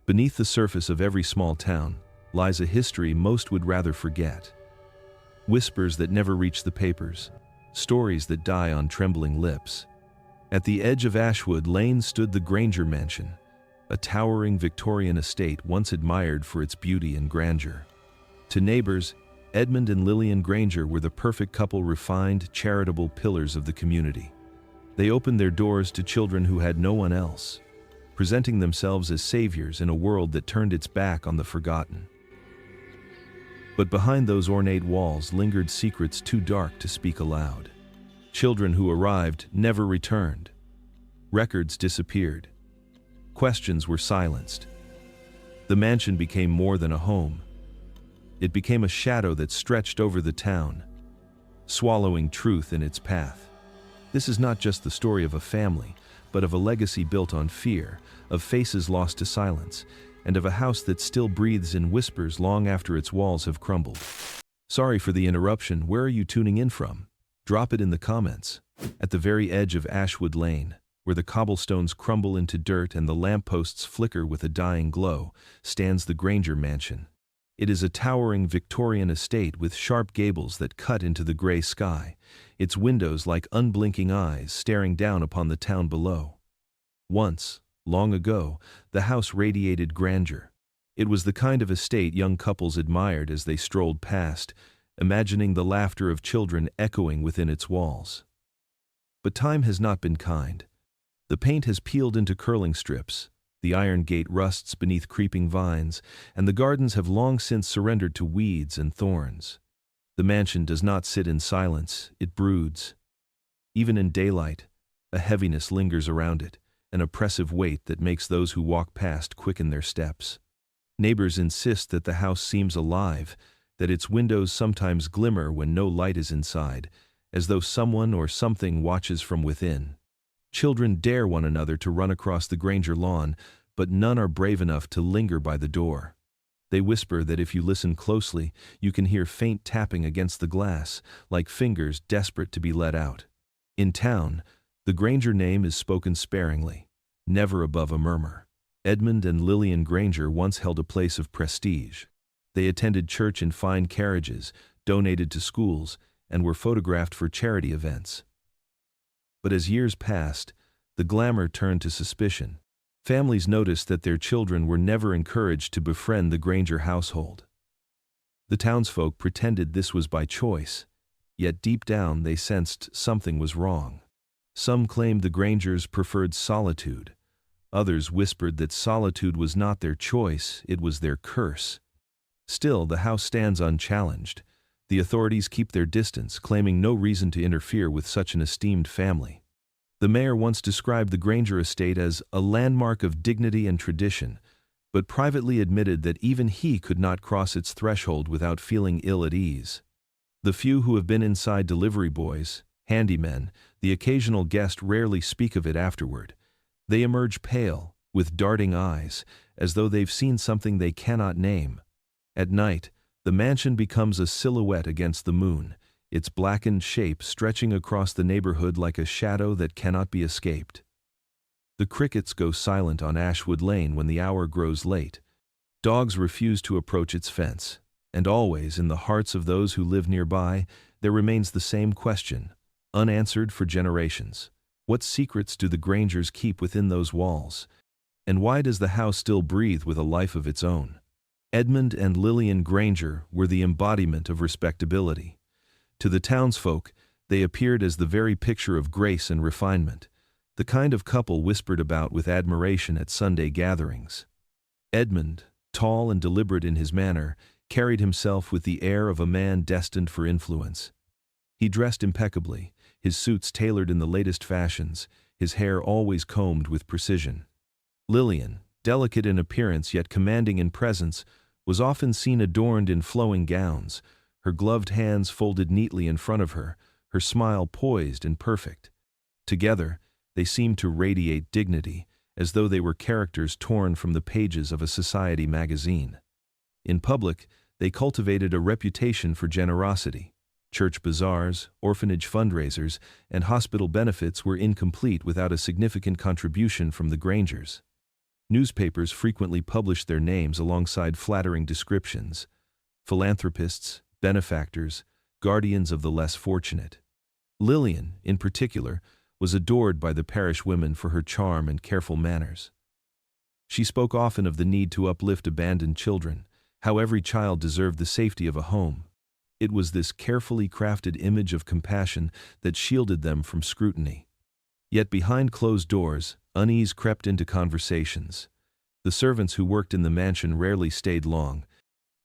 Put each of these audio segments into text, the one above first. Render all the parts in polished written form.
Beneath the surface of every small town lies a history most would rather forget. Whispers that never reach the papers, stories that die on trembling lips. At the edge of Ashwood Lane stood the Granger mansion, a towering Victorian estate once admired for its beauty and grandeur. To neighbors, Edmund and Lillian Granger were the perfect couple, refined, charitable pillars of the community. They opened their doors to children who had no one else, presenting themselves as saviors in a world that turned its back on the forgotten. But behind those ornate walls lingered secrets too dark to speak aloud. Children who arrived never returned. Records disappeared. Questions were silenced. The mansion became more than a home. It became a shadow that stretched over the town, swallowing truth in its path. This is not just the story of a family, but of a legacy built on fear, of faces lost to silence, and of a house that still breathes in whispers long after its walls have crumbled. Sorry for the interruption. Where are you tuning in from? Drop it in the comments. At the very edge of Ashwood Lane, where the cobblestones crumble into dirt and the lampposts flicker with a dying glow, stands the Granger mansion. It is a towering Victorian estate with sharp gables that cut into the gray sky, its windows like unblinking eyes staring down upon the town below. Once, long ago, the house radiated grandeur. It was the kind of estate young couples admired as they strolled past, imagining the laughter of children echoing within its walls. But time has not been kind. The paint has peeled into curling strips, the iron gate rusts beneath creeping vines, and the gardens have long since surrendered to weeds and thorns. The mansion does not sit in silence, it broods. Even in daylight, a heaviness lingers around it, an oppressive weight that makes those who walk past quicken their steps. Neighbors insist that the house seems alive, that its windows sometimes glimmer when no light is inside, as though someone or something watches from within. Children dare one another to run across the Granger lawn, but none are brave enough to linger by the door. They whisper that if you listen closely, you can hear faint tapping against the glass, like fingers desperate to be let out. In town, the Granger name is spoken sparingly, never above a murmur. Edmund and Lillian Granger once held a place of prestige. They attended church in fine carriages, donated to schools, and were photographed for charity events. But as years passed, the glamour turned to suspicion. Families noticed that their children were never encouraged to befriend the Granger household. The townsfolk pretended this was by choice, yet deep down they sensed something was wrong. Some claimed the Grangers preferred solitude. Others whispered that solitude was not their choice, it was their curse. Still, the house stands unchallenged. The authorities keep their distance, claiming no reason to interfere with such an esteemed family. The mayor once described the Granger estate as a landmark of dignity and tradition, but privately admitted that even he could not cross its threshold without feeling ill at ease. The few who have been inside, delivery boys, handymen, the occasional guest, rarely speak of it afterward. They emerge pale, with darting eyes, as though they've seen something they cannot name. At night, the mansion becomes a silhouette against the moon, its blackened shape stretching across the neighborhood like a shadow that cannot be escaped. The crickets go silent on Ashwood Lane when the hour grows late. Dogs refuse to approach its fence, and always, in the hearts of those who live nearby, there remains the same question, unanswered for generations. What secrets do the Grangers keep within those walls? And why does the house still breathe with a life of its own? Edmund and Lillian Granger were the embodiment of respectability. To the townsfolk, they appeared as the very picture of grace and refinement, the kind of couple whispered about with admiration at Sunday gatherings. Edmund, tall and deliberate in his manner, carried himself with the air of a man destined for influence. He dressed impeccably, his suits tailored in the latest fashions, his hair always combed with precision. Lillian, delicate in appearance yet commanding in presence, was often seen adorned in flowing gowns, her gloved hands folded neatly in front of her, her smile poised and perfect. Together, they seemed to radiate dignity, as though they were characters torn from the pages of a society magazine. In public, they cultivated a reputation for generosity. Church bazaars, orphanage fundraisers, and hospital benefits were incomplete without a significant contribution from the Grangers. Newspapers frequently published their names alongside flattering descriptions: philanthropists, benefactors, guardians of the less fortunate. Lillian, in particular, was adored by the parish women for her charm and careful manners. She spoke often of the need to uplift abandoned children, how every child deserved the safety of a home. It was this carefully crafted image of compassion that shielded them from scrutiny. Yet behind closed doors, unease crept into conversations. The servants who worked in the mansion rarely stayed long.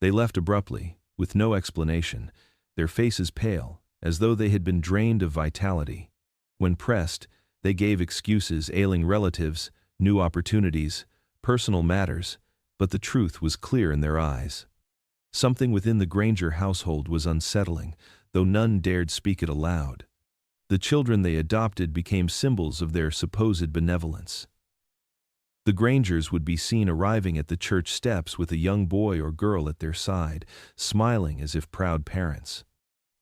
They left abruptly, with no explanation, their faces pale, as though they had been drained of vitality. When pressed, they gave excuses: ailing relatives, new opportunities, personal matters, but the truth was clear in their eyes. Something within the Granger household was unsettling, though none dared speak it aloud. The children they adopted became symbols of their supposed benevolence. The Grangers would be seen arriving at the church steps with a young boy or girl at their side, smiling as if proud parents.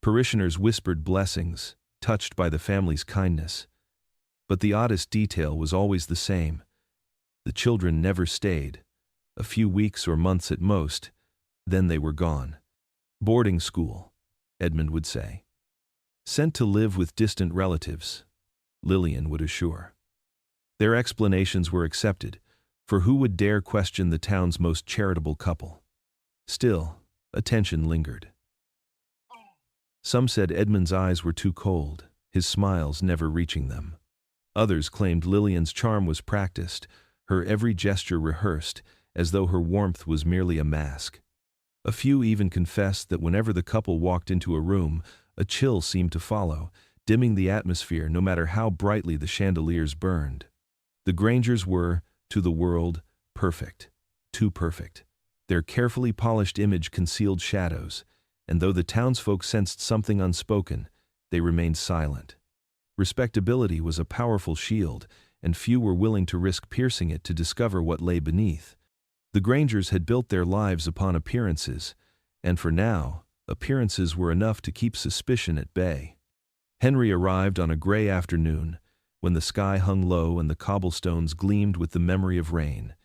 Parishioners whispered blessings, touched by the family's kindness. But the oddest detail was always the same. The children never stayed, a few weeks or months at most, then they were gone. Boarding school, Edmund would say. Sent to live with distant relatives, Lillian would assure. Their explanations were accepted, for who would dare question the town's most charitable couple? Still, attention lingered. Some said Edmund's eyes were too cold, his smiles never reaching them. Others claimed Lillian's charm was practiced, her every gesture rehearsed, as though her warmth was merely a mask. A few even confessed that whenever the couple walked into a room, a chill seemed to follow, dimming the atmosphere no matter how brightly the chandeliers burned. The Grangers were, to the world, perfect, too perfect. Their carefully polished image concealed shadows, and though the townsfolk sensed something unspoken, they remained silent. Respectability was a powerful shield, and few were willing to risk piercing it to discover what lay beneath. The Grangers had built their lives upon appearances, and for now, appearances were enough to keep suspicion at bay. Henry arrived on a gray afternoon, when the sky hung low and the cobblestones gleamed with the memory of rain.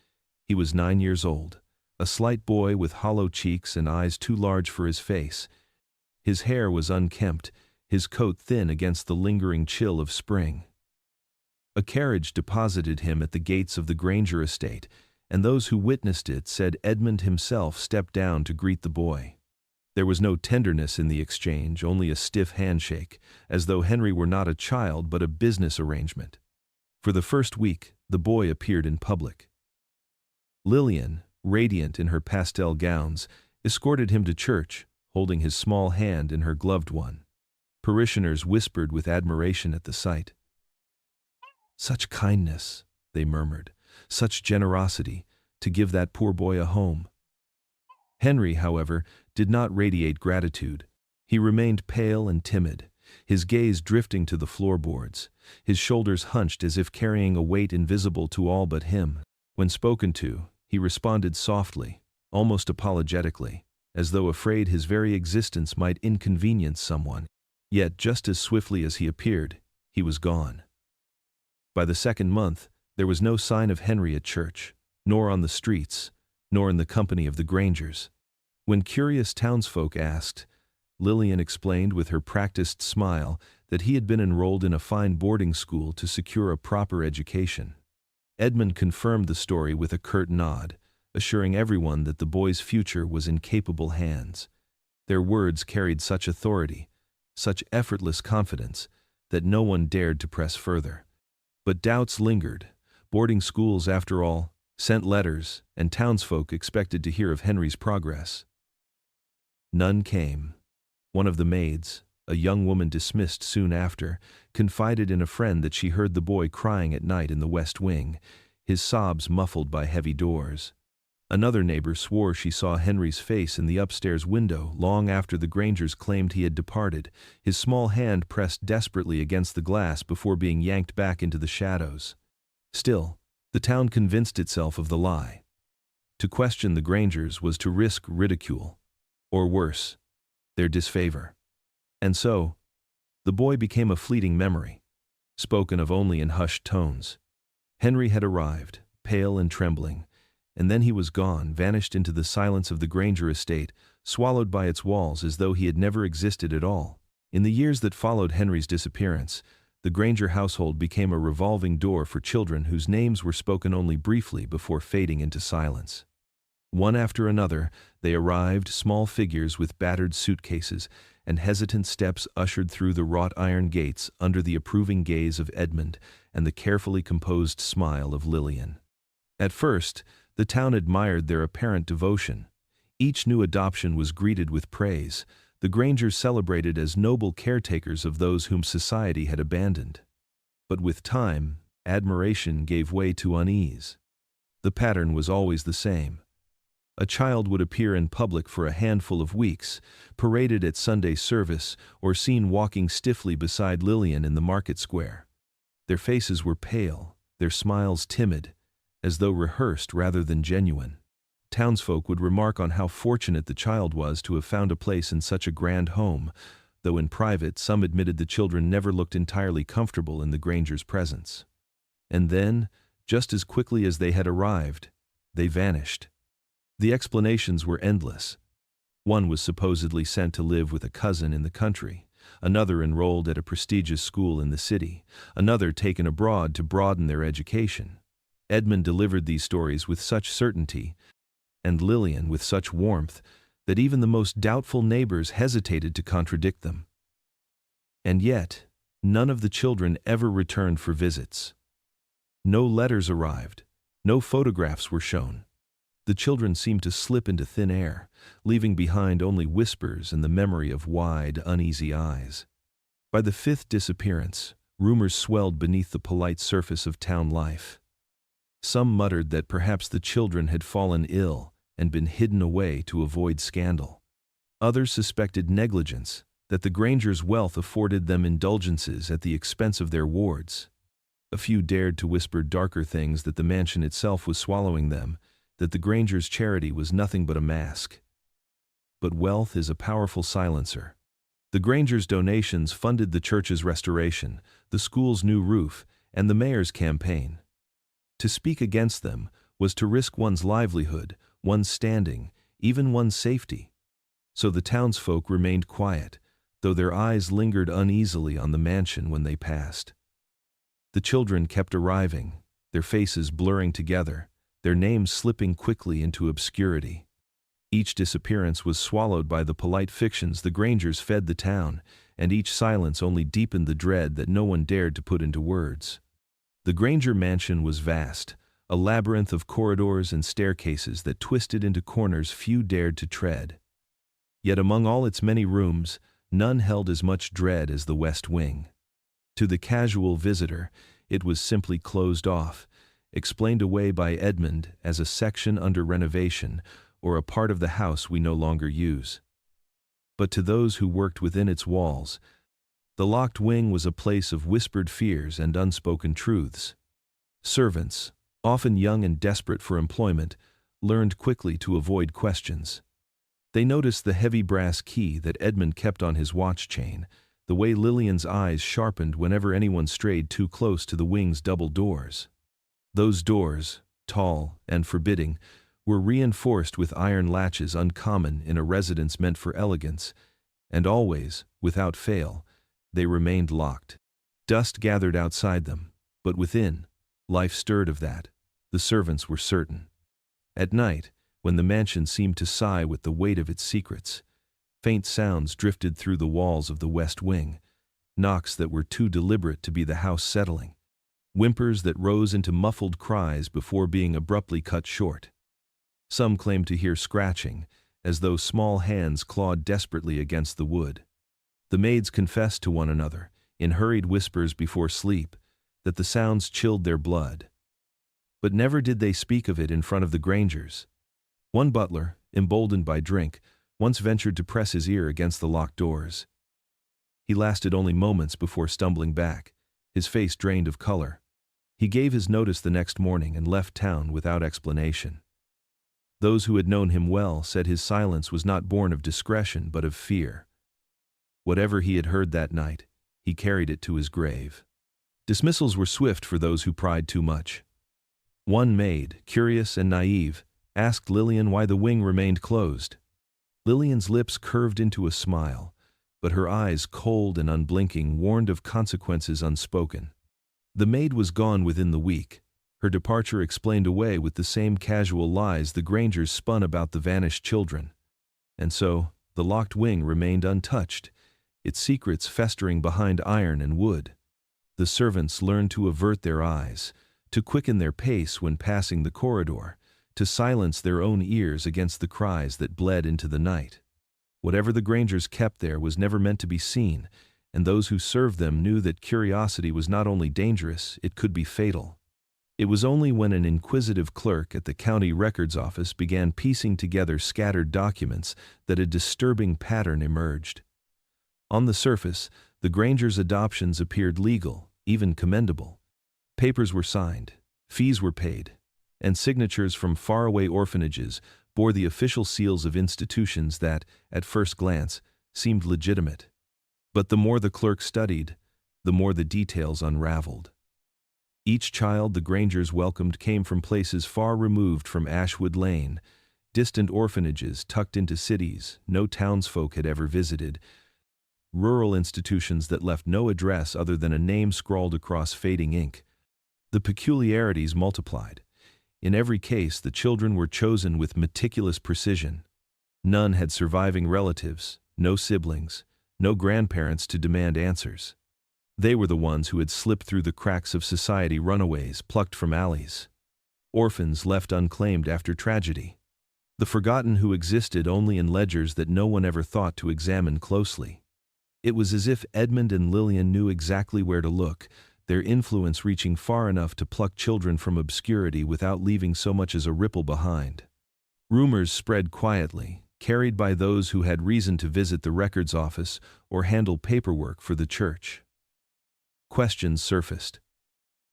He was 9 years old, a slight boy with hollow cheeks and eyes too large for his face. His hair was unkempt, his coat thin against the lingering chill of spring. A carriage deposited him at the gates of the Granger estate, and those who witnessed it said Edmund himself stepped down to greet the boy. There was no tenderness in the exchange, only a stiff handshake, as though Henry were not a child but a business arrangement. For the first week, the boy appeared in public. Lillian, radiant in her pastel gowns, escorted him to church, holding his small hand in her gloved one. Parishioners whispered with admiration at the sight. "Such kindness," they murmured, "such generosity, to give that poor boy a home." Henry, however, did not radiate gratitude. He remained pale and timid, his gaze drifting to the floorboards, his shoulders hunched as if carrying a weight invisible to all but him. When spoken to, he responded softly, almost apologetically, as though afraid his very existence might inconvenience someone. Yet just as swiftly as he appeared, he was gone. By the second month, there was no sign of Henry at church, nor on the streets, nor in the company of the Grangers. When curious townsfolk asked, Lillian explained with her practiced smile that he had been enrolled in a fine boarding school to secure a proper education. Edmund confirmed the story with a curt nod, assuring everyone that the boy's future was in capable hands. Their words carried such authority, such effortless confidence, that no one dared to press further. But doubts lingered. Boarding schools, after all, sent letters, and townsfolk expected to hear of Henry's progress. None came. One of the maids, a young woman dismissed soon after, confided in a friend that she heard the boy crying at night in the west wing, his sobs muffled by heavy doors. Another neighbor swore she saw Henry's face in the upstairs window long after the Grangers claimed he had departed, his small hand pressed desperately against the glass before being yanked back into the shadows. Still, the town convinced itself of the lie. To question the Grangers was to risk ridicule, or worse, their disfavor. And so, the boy became a fleeting memory, spoken of only in hushed tones. Henry had arrived, pale and trembling, and then he was gone, vanished into the silence of the Granger estate, swallowed by its walls as though he had never existed at all. In the years that followed Henry's disappearance, the Granger household became a revolving door for children whose names were spoken only briefly before fading into silence. One after another, they arrived, small figures with battered suitcases, and hesitant steps ushered through the wrought iron gates under the approving gaze of Edmund and the carefully composed smile of Lillian. At first, the town admired their apparent devotion. Each new adoption was greeted with praise, the Grangers celebrated as noble caretakers of those whom society had abandoned. But with time, admiration gave way to unease. The pattern was always the same. A child would appear in public for a handful of weeks, paraded at Sunday service, or seen walking stiffly beside Lillian in the market square. Their faces were pale, their smiles timid, as though rehearsed rather than genuine. Townsfolk would remark on how fortunate the child was to have found a place in such a grand home, though in private some admitted the children never looked entirely comfortable in the Grangers' presence. And then, just as quickly as they had arrived, they vanished. The explanations were endless. One was supposedly sent to live with a cousin in the country, another enrolled at a prestigious school in the city, another taken abroad to broaden their education. Edmund delivered these stories with such certainty, and Lillian with such warmth, that even the most doubtful neighbors hesitated to contradict them. And yet, none of the children ever returned for visits. No letters arrived, no photographs were shown. The children seemed to slip into thin air, leaving behind only whispers and the memory of wide, uneasy eyes. By the fifth disappearance, rumors swelled beneath the polite surface of town life. Some muttered that perhaps the children had fallen ill and been hidden away to avoid scandal. Others suspected negligence, that the Grangers' wealth afforded them indulgences at the expense of their wards. A few dared to whisper darker things, that the mansion itself was swallowing them, that the Grangers' charity was nothing but a mask. But wealth is a powerful silencer. The Grangers' donations funded the church's restoration, the school's new roof, and the mayor's campaign. To speak against them was to risk one's livelihood, one's standing, even one's safety. So the townsfolk remained quiet, though their eyes lingered uneasily on the mansion when they passed. The children kept arriving, their faces blurring together, their names slipping quickly into obscurity. Each disappearance was swallowed by the polite fictions the Grangers fed the town, and each silence only deepened the dread that no one dared to put into words. The Granger mansion was vast, a labyrinth of corridors and staircases that twisted into corners few dared to tread. Yet among all its many rooms, none held as much dread as the West Wing. To the casual visitor, it was simply closed off, explained away by Edmund as a section under renovation or a part of the house we no longer use. But to those who worked within its walls, the locked wing was a place of whispered fears and unspoken truths. Servants, often young and desperate for employment, learned quickly to avoid questions. They noticed the heavy brass key that Edmund kept on his watch chain, the way Lillian's eyes sharpened whenever anyone strayed too close to the wing's double doors. Those doors, tall and forbidding, were reinforced with iron latches uncommon in a residence meant for elegance, and always, without fail, they remained locked. Dust gathered outside them, but within, life stirred of that, the servants were certain. At night, when the mansion seemed to sigh with the weight of its secrets, faint sounds drifted through the walls of the West Wing, knocks that were too deliberate to be the house settling, whimpers that rose into muffled cries before being abruptly cut short. Some claimed to hear scratching, as though small hands clawed desperately against the wood. The maids confessed to one another, in hurried whispers before sleep, that the sounds chilled their blood. But never did they speak of it in front of the Grangers. One butler, emboldened by drink, once ventured to press his ear against the locked doors. He lasted only moments before stumbling back, his face drained of color. He gave his notice the next morning and left town without explanation. Those who had known him well said his silence was not born of discretion but of fear. Whatever he had heard that night, he carried it to his grave. Dismissals were swift for those who pried too much. One maid, curious and naive, asked Lillian why the wing remained closed. Lillian's lips curved into a smile, but her eyes, cold and unblinking, warned of consequences unspoken. The maid was gone within the week. Her departure explained away with the same casual lies the Grangers spun about the vanished children. And so, the locked wing remained untouched, its secrets festering behind iron and wood. The servants learned to avert their eyes, to quicken their pace when passing the corridor, to silence their own ears against the cries that bled into the night. Whatever the Grangers kept there was never meant to be seen, and those who served them knew that curiosity was not only dangerous, it could be fatal. It was only when an inquisitive clerk at the county records office began piecing together scattered documents that a disturbing pattern emerged. On the surface, the Grangers' adoptions appeared legal, even commendable. Papers were signed, fees were paid, and signatures from faraway orphanages bore the official seals of institutions that, at first glance, seemed legitimate. But the more the clerk studied, the more the details unraveled. Each child the Grangers welcomed came from places far removed from Ashwood Lane, distant orphanages tucked into cities no townsfolk had ever visited, rural institutions that left no address other than a name scrawled across fading ink. The peculiarities multiplied. In every case, the children were chosen with meticulous precision. None had surviving relatives, no siblings, no grandparents to demand answers. They were the ones who had slipped through the cracks of society, runaways plucked from alleys, orphans left unclaimed after tragedy, the forgotten who existed only in ledgers that no one ever thought to examine closely. It was as if Edmund and Lillian knew exactly where to look, their influence reaching far enough to pluck children from obscurity without leaving so much as a ripple behind. Rumors spread quietly, carried by those who had reason to visit the records office or handle paperwork for the church. Questions surfaced.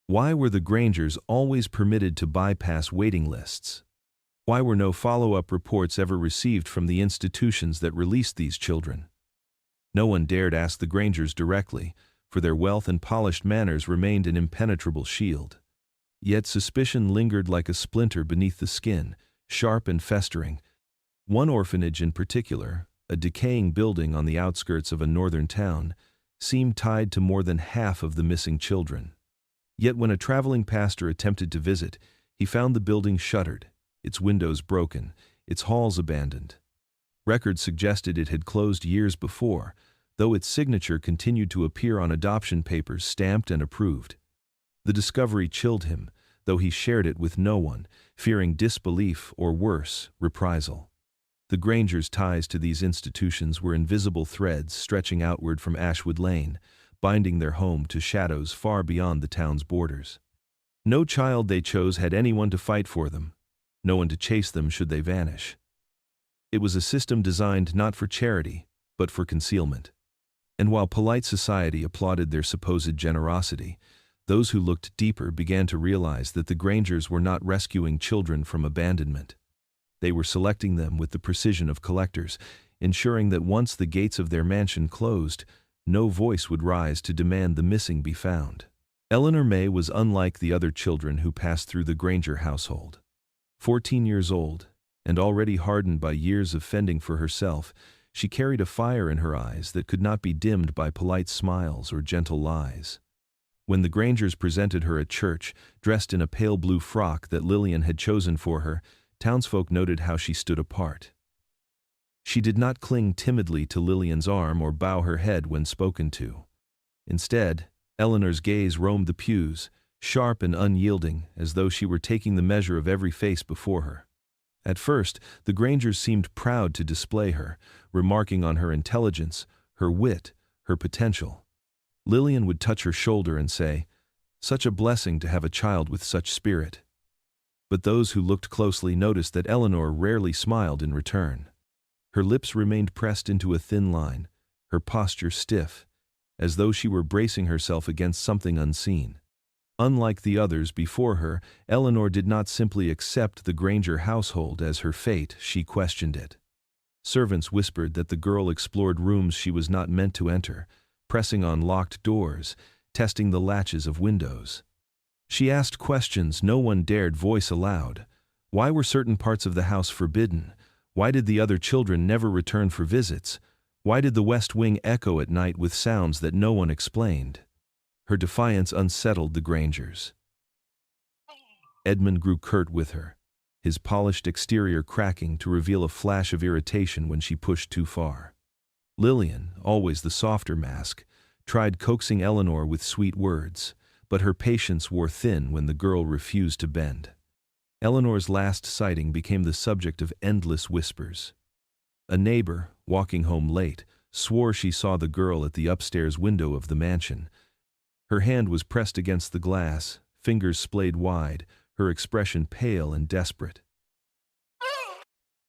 Why were the Grangers always permitted to bypass waiting lists? Why were no follow-up reports ever received from the institutions that released these children? No one dared ask the Grangers directly, for their wealth and polished manners remained an impenetrable shield. Yet suspicion lingered like a splinter beneath the skin, sharp and festering. One orphanage in particular, a decaying building on the outskirts of a northern town, seemed tied to more than half of the missing children. Yet when a traveling pastor attempted to visit, he found the building shuttered, its windows broken, its halls abandoned. Records suggested it had closed years before, though its signature continued to appear on adoption papers stamped and approved. The discovery chilled him, though he shared it with no one, fearing disbelief or worse, reprisal. The Grangers' ties to these institutions were invisible threads stretching outward from Ashwood Lane, binding their home to shadows far beyond the town's borders. No child they chose had anyone to fight for them, no one to chase them should they vanish. It was a system designed not for charity, but for concealment. And while polite society applauded their supposed generosity, those who looked deeper began to realize that the Grangers were not rescuing children from abandonment. They were selecting them with the precision of collectors, ensuring that once the gates of their mansion closed, no voice would rise to demand the missing be found. Eleanor May was unlike the other children who passed through the Granger household. 14 years old, and already hardened by years of fending for herself, she carried a fire in her eyes that could not be dimmed by polite smiles or gentle lies. When the Grangers presented her at church, dressed in a pale blue frock that Lillian had chosen for her, townsfolk noted how she stood apart. She did not cling timidly to Lillian's arm or bow her head when spoken to. Instead, Eleanor's gaze roamed the pews, sharp and unyielding, as though she were taking the measure of every face before her. At first, the Grangers seemed proud to display her, remarking on her intelligence, her wit, her potential. Lillian would touch her shoulder and say, "Such a blessing to have a child with such spirit." But those who looked closely noticed that Eleanor rarely smiled in return. Her lips remained pressed into a thin line, her posture stiff, as though she were bracing herself against something unseen. Unlike the others before her, Eleanor did not simply accept the Granger household as her fate, she questioned it. Servants whispered that the girl explored rooms she was not meant to enter, pressing on locked doors, testing the latches of windows. She asked questions no one dared voice aloud. Why were certain parts of the house forbidden? Why did the other children never return for visits? Why did the west wing echo at night with sounds that no one explained? Her defiance unsettled the Grangers. Edmund grew curt with her, his polished exterior cracking to reveal a flash of irritation when she pushed too far. Lillian, always the softer mask, tried coaxing Eleanor with sweet words, but her patience wore thin when the girl refused to bend. Eleanor's last sighting became the subject of endless whispers. A neighbor, walking home late, swore she saw the girl at the upstairs window of the mansion. Her hand was pressed against the glass, fingers splayed wide, her expression pale and desperate.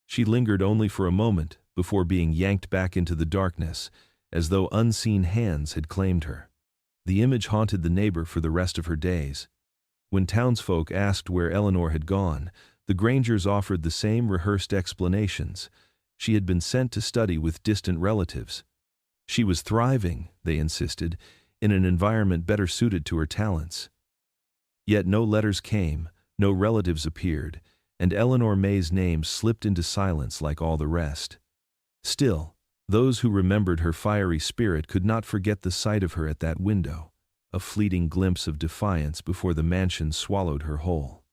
She lingered only for a moment before being yanked back into the darkness, as though unseen hands had claimed her. The image haunted the neighbor for the rest of her days. When townsfolk asked where Eleanor had gone, the Grangers offered the same rehearsed explanations. She had been sent to study with distant relatives. She was thriving, they insisted, in an environment better suited to her talents. Yet no letters came, no relatives appeared, and Eleanor May's name slipped into silence like all the rest. Still, those who remembered her fiery spirit could not forget the sight of her at that window, a fleeting glimpse of defiance before the mansion swallowed her whole.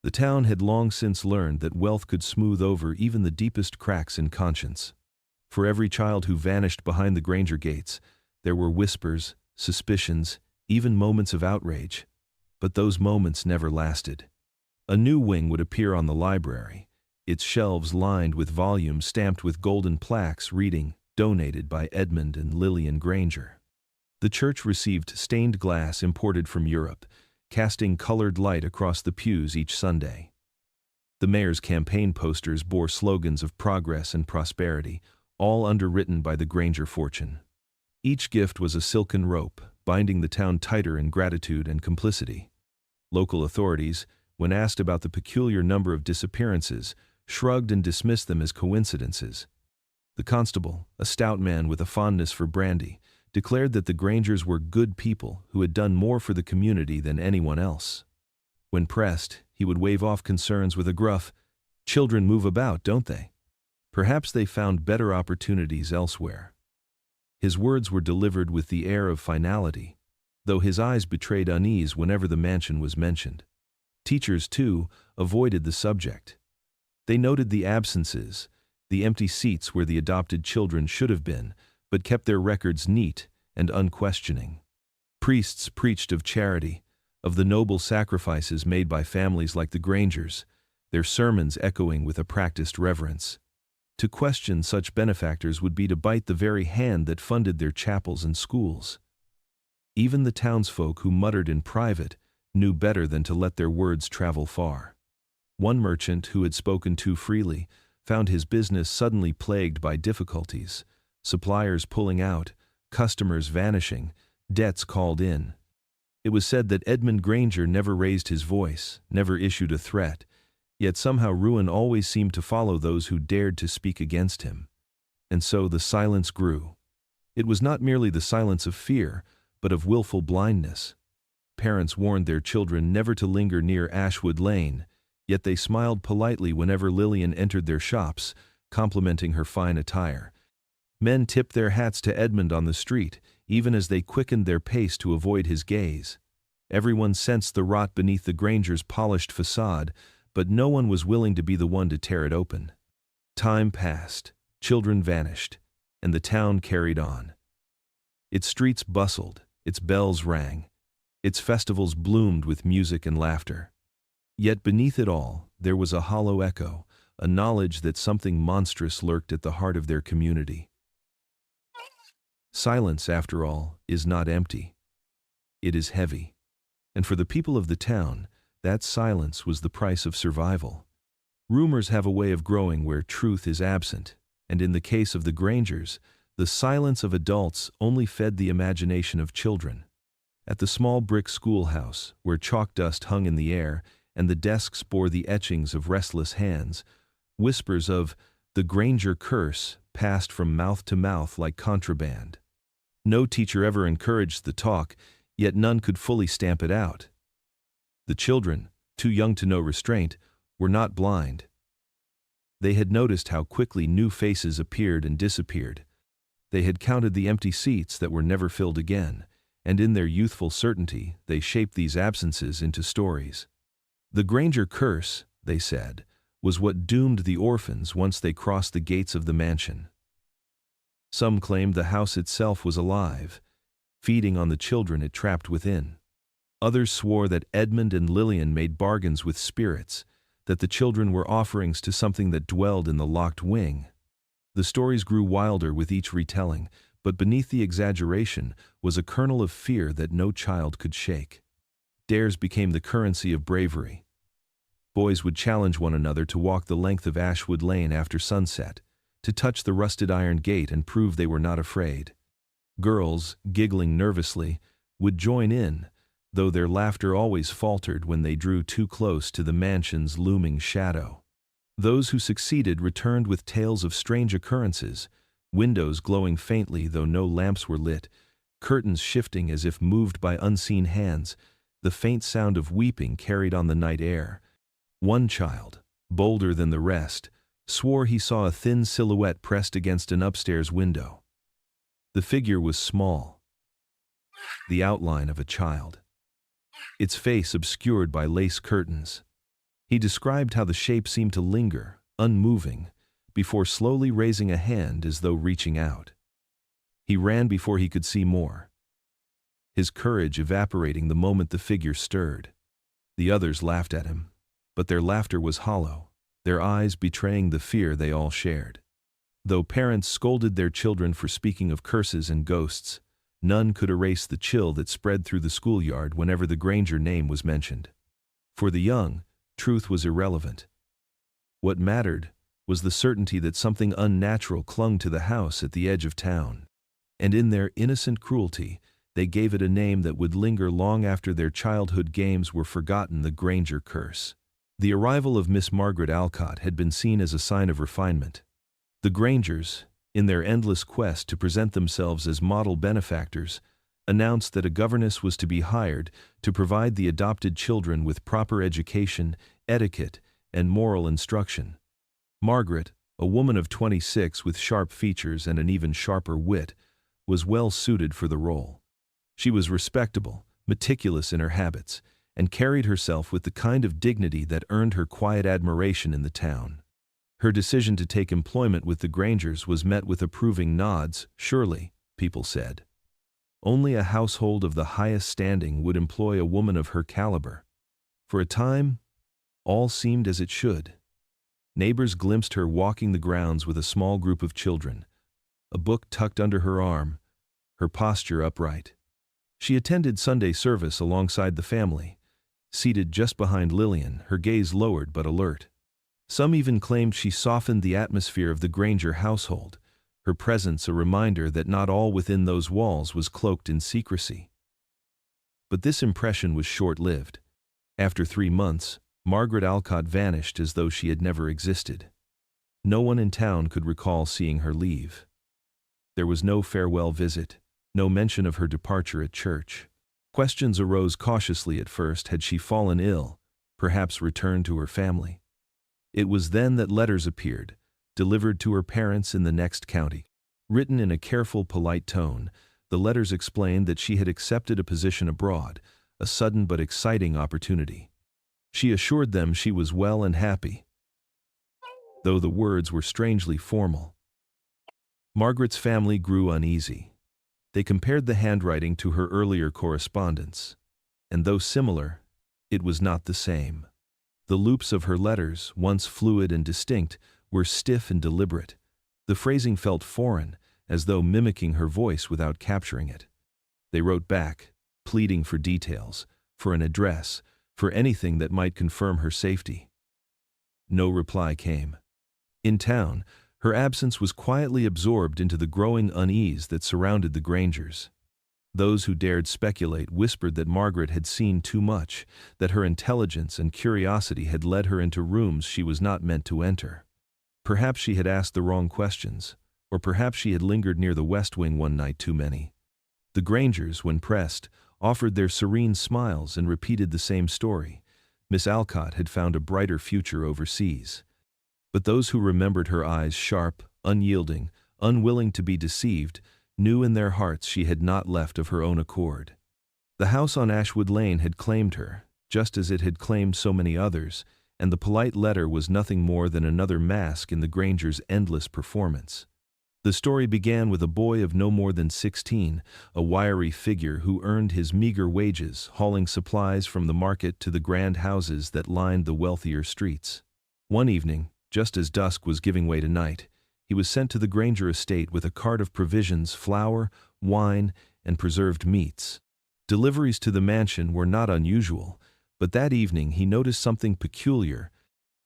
The town had long since learned that wealth could smooth over even the deepest cracks in conscience. For every child who vanished behind the Granger gates, there were whispers, suspicions, even moments of outrage. But those moments never lasted. A new wing would appear on the library, its shelves lined with volumes stamped with golden plaques reading, "Donated by Edmund and Lillian Granger." The church received stained glass imported from Europe, casting colored light across the pews each Sunday. The mayor's campaign posters bore slogans of progress and prosperity, all underwritten by the Granger fortune. Each gift was a silken rope, binding the town tighter in gratitude and complicity. Local authorities, when asked about the peculiar number of disappearances, shrugged and dismissed them as coincidences. The constable, a stout man with a fondness for brandy, declared that the Grangers were good people who had done more for the community than anyone else. When pressed, he would wave off concerns with a gruff, "Children move about, don't they? Perhaps they found better opportunities elsewhere." His words were delivered with the air of finality, though his eyes betrayed unease whenever the mansion was mentioned. Teachers, too, avoided the subject. They noted the absences, the empty seats where the adopted children should have been, but kept their records neat and unquestioning. Priests preached of charity, of the noble sacrifices made by families like the Grangers, their sermons echoing with a practiced reverence. To question such benefactors would be to bite the very hand that funded their chapels and schools. Even the townsfolk who muttered in private knew better than to let their words travel far. One merchant who had spoken too freely found his business suddenly plagued by difficulties, suppliers pulling out, customers vanishing, debts called in. It was said that Edmund Granger never raised his voice, never issued a threat, yet somehow ruin always seemed to follow those who dared to speak against him. And so the silence grew. It was not merely the silence of fear, but of willful blindness. Parents warned their children never to linger near Ashwood Lane, yet they smiled politely whenever Lillian entered their shops, complimenting her fine attire. Men tipped their hats to Edmund on the street, even as they quickened their pace to avoid his gaze. Everyone sensed the rot beneath the Grangers' polished facade, but no one was willing to be the one to tear it open. Time passed, children vanished, and the town carried on. Its streets bustled, its bells rang, its festivals bloomed with music and laughter. Yet beneath it all, there was a hollow echo, a knowledge that something monstrous lurked at the heart of their community. Silence, after all, is not empty. It is heavy. And for the people of the town, that silence was the price of survival. Rumors have a way of growing where truth is absent, and in the case of the Grangers, the silence of adults only fed the imagination of children. At the small brick schoolhouse, where chalk dust hung in the air and the desks bore the etchings of restless hands, whispers of the Granger curse passed from mouth to mouth like contraband. No teacher ever encouraged the talk, yet none could fully stamp it out. The children, too young to know restraint, were not blind. They had noticed how quickly new faces appeared and disappeared. They had counted the empty seats that were never filled again, and in their youthful certainty they shaped these absences into stories. The Granger curse, they said, was what doomed the orphans once they crossed the gates of the mansion. Some claimed the house itself was alive, feeding on the children it trapped within. Others swore that Edmund and Lillian made bargains with spirits, that the children were offerings to something that dwelled in the locked wing. The stories grew wilder with each retelling, but beneath the exaggeration was a kernel of fear that no child could shake. Dares became the currency of bravery. Boys would challenge one another to walk the length of Ashwood Lane after sunset, to touch the rusted iron gate and prove they were not afraid. Girls, giggling nervously, would join in, though their laughter always faltered when they drew too close to the mansion's looming shadow. Those who succeeded returned with tales of strange occurrences, windows glowing faintly though no lamps were lit, curtains shifting as if moved by unseen hands, the faint sound of weeping carried on the night air. One child, bolder than the rest, swore he saw a thin silhouette pressed against an upstairs window. The figure was small, the outline of a child, its face obscured by lace curtains. He described how the shape seemed to linger, unmoving, before slowly raising a hand as though reaching out. He ran before he could see more, his courage evaporating the moment the figure stirred. The others laughed at him, but their laughter was hollow, their eyes betraying the fear they all shared. Though parents scolded their children for speaking of curses and ghosts, none could erase the chill that spread through the schoolyard whenever the Granger name was mentioned. For the young, truth was irrelevant. What mattered was the certainty that something unnatural clung to the house at the edge of town, and in their innocent cruelty, they gave it a name that would linger long after their childhood games were forgotten: the Granger curse. The arrival of Miss Margaret Alcott had been seen as a sign of refinement. The Grangers, in their endless quest to present themselves as model benefactors, announced that a governess was to be hired to provide the adopted children with proper education, etiquette, and moral instruction. Margaret, a woman of 26 with sharp features and an even sharper wit, was well suited for the role. She was respectable, meticulous in her habits, and carried herself with the kind of dignity that earned her quiet admiration in the town. Her decision to take employment with the Grangers was met with approving nods. Surely, people said, only a household of the highest standing would employ a woman of her caliber. For a time, all seemed as it should. Neighbors glimpsed her walking the grounds with a small group of children, a book tucked under her arm, her posture upright. She attended Sunday service alongside the family, seated just behind Lillian, her gaze lowered but alert. Some even claimed she softened the atmosphere of the Granger household, her presence a reminder that not all within those walls was cloaked in secrecy. But this impression was short-lived. After 3 months, Margaret Alcott vanished as though she had never existed. No one in town could recall seeing her leave. There was no farewell visit, no mention of her departure at church. Questions arose cautiously at first: had she fallen ill, perhaps returned to her family? It was then that letters appeared, delivered to her parents in the next county. Written in a careful, polite tone, the letters explained that she had accepted a position abroad, a sudden but exciting opportunity. She assured them she was well and happy, though the words were strangely formal. Margaret's family grew uneasy. They compared the handwriting to her earlier correspondence, and though similar, it was not the same. The loops of her letters, once fluid and distinct, were stiff and deliberate. The phrasing felt foreign, as though mimicking her voice without capturing it. They wrote back, pleading for details, for an address, for anything that might confirm her safety. No reply came. In town, her absence was quietly absorbed into the growing unease that surrounded the Grangers. Those who dared speculate whispered that Margaret had seen too much, that her intelligence and curiosity had led her into rooms she was not meant to enter. Perhaps she had asked the wrong questions, or perhaps she had lingered near the West Wing one night too many. The Grangers, when pressed, offered their serene smiles and repeated the same story. Miss Alcott had found a brighter future overseas. But those who remembered her eyes sharp, unyielding, unwilling to be deceived, knew in their hearts she had not left of her own accord. The house on Ashwood Lane had claimed her, just as it had claimed so many others, and the polite letter was nothing more than another mask in the Grangers' endless performance. The story began with a boy of no more than 16, a wiry figure who earned his meager wages hauling supplies from the market to the grand houses that lined the wealthier streets. One evening, just as dusk was giving way to night, he was sent to the Granger estate with a cart of provisions, flour, wine, and preserved meats. Deliveries to the mansion were not unusual, but that evening he noticed something peculiar.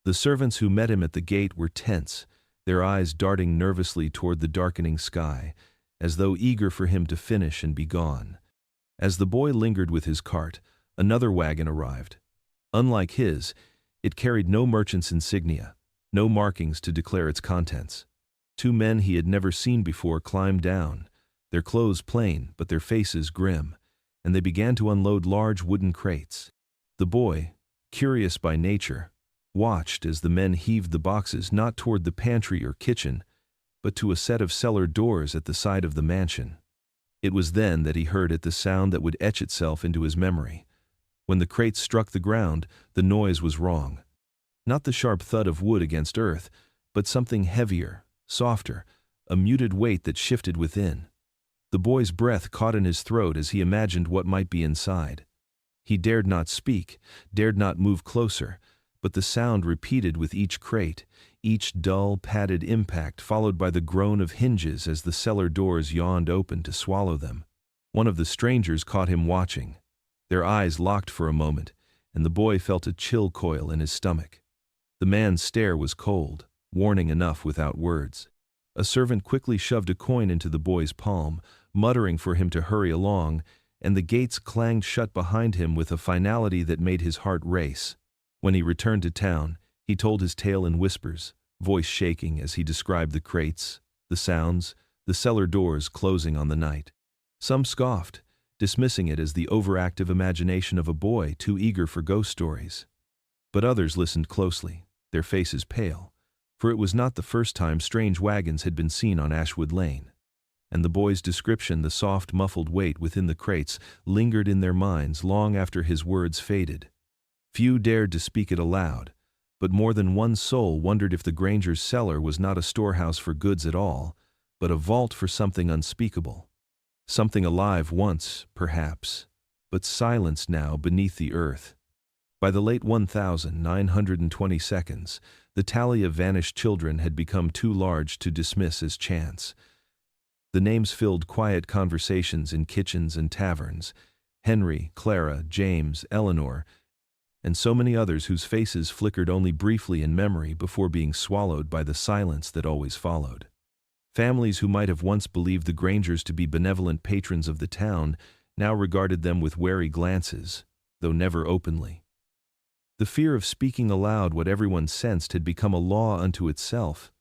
The servants who met him at the gate were tense, their eyes darting nervously toward the darkening sky, as though eager for him to finish and be gone. As the boy lingered with his cart, another wagon arrived. Unlike his, it carried no merchant's insignia, no markings to declare its contents. Two men he had never seen before climbed down, their clothes plain but their faces grim, and they began to unload large wooden crates. The boy, curious by nature, watched as the men heaved the boxes not toward the pantry or kitchen, but to a set of cellar doors at the side of the mansion. It was then that he heard it the sound that would etch itself into his memory. When the crates struck the ground, the noise was wrong. Not the sharp thud of wood against earth, but something heavier, softer, a muted weight that shifted within. The boy's breath caught in his throat as he imagined what might be inside. He dared not speak, dared not move closer, but the sound repeated with each crate, each dull, padded impact followed by the groan of hinges as the cellar doors yawned open to swallow them. One of the strangers caught him watching. Their eyes locked for a moment, and the boy felt a chill coil in his stomach. The man's stare was cold, warning enough without words. A servant quickly shoved a coin into the boy's palm, muttering for him to hurry along, and the gates clanged shut behind him with a finality that made his heart race. When he returned to town, he told his tale in whispers, voice shaking as he described the crates, the sounds, the cellar doors closing on the night. Some scoffed, dismissing it as the overactive imagination of a boy too eager for ghost stories. But others listened closely, their faces pale, for it was not the first time strange wagons had been seen on Ashwood Lane. And the boy's description, the soft, muffled weight within the crates, lingered in their minds long after his words faded. Few dared to speak it aloud, but more than one soul wondered if the Granger's cellar was not a storehouse for goods at all, but a vault for something unspeakable. Something alive once, perhaps, but silenced now beneath the earth. By the late 1922, the tally of vanished children had become too large to dismiss as chance. The names filled quiet conversations in kitchens and taverns: Henry, Clara, James, Eleanor, and so many others whose faces flickered only briefly in memory before being swallowed by the silence that always followed. Families who might have once believed the Grangers to be benevolent patrons of the town now regarded them with wary glances, though never openly. The fear of speaking aloud what everyone sensed had become a law unto itself.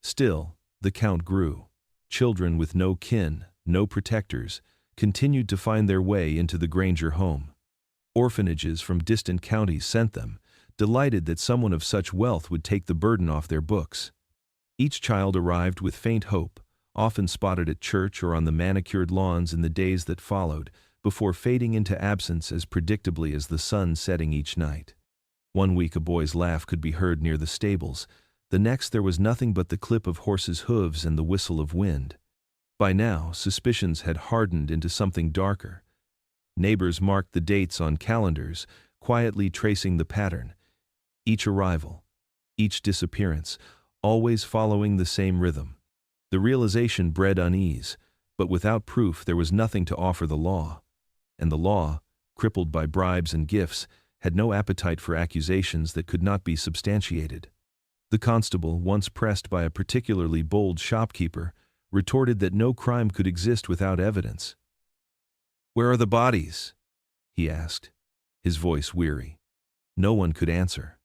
Still, the count grew. Children with no kin, no protectors, continued to find their way into the Granger home. Orphanages from distant counties sent them, delighted that someone of such wealth would take the burden off their books. Each child arrived with faint hope, often spotted at church or on the manicured lawns in the days that followed, before fading into absence as predictably as the sun setting each night. One week a boy's laugh could be heard near the stables. The next there was nothing but the clip of horses' hooves and the whistle of wind. By now, suspicions had hardened into something darker. Neighbors marked the dates on calendars, quietly tracing the pattern. Each arrival, each disappearance, always following the same rhythm. The realization bred unease, but without proof there was nothing to offer the law. And the law, crippled by bribes and gifts, had no appetite for accusations that could not be substantiated. The constable, once pressed by a particularly bold shopkeeper, retorted that no crime could exist without evidence. "Where are the bodies?" he asked, his voice weary. No one could answer.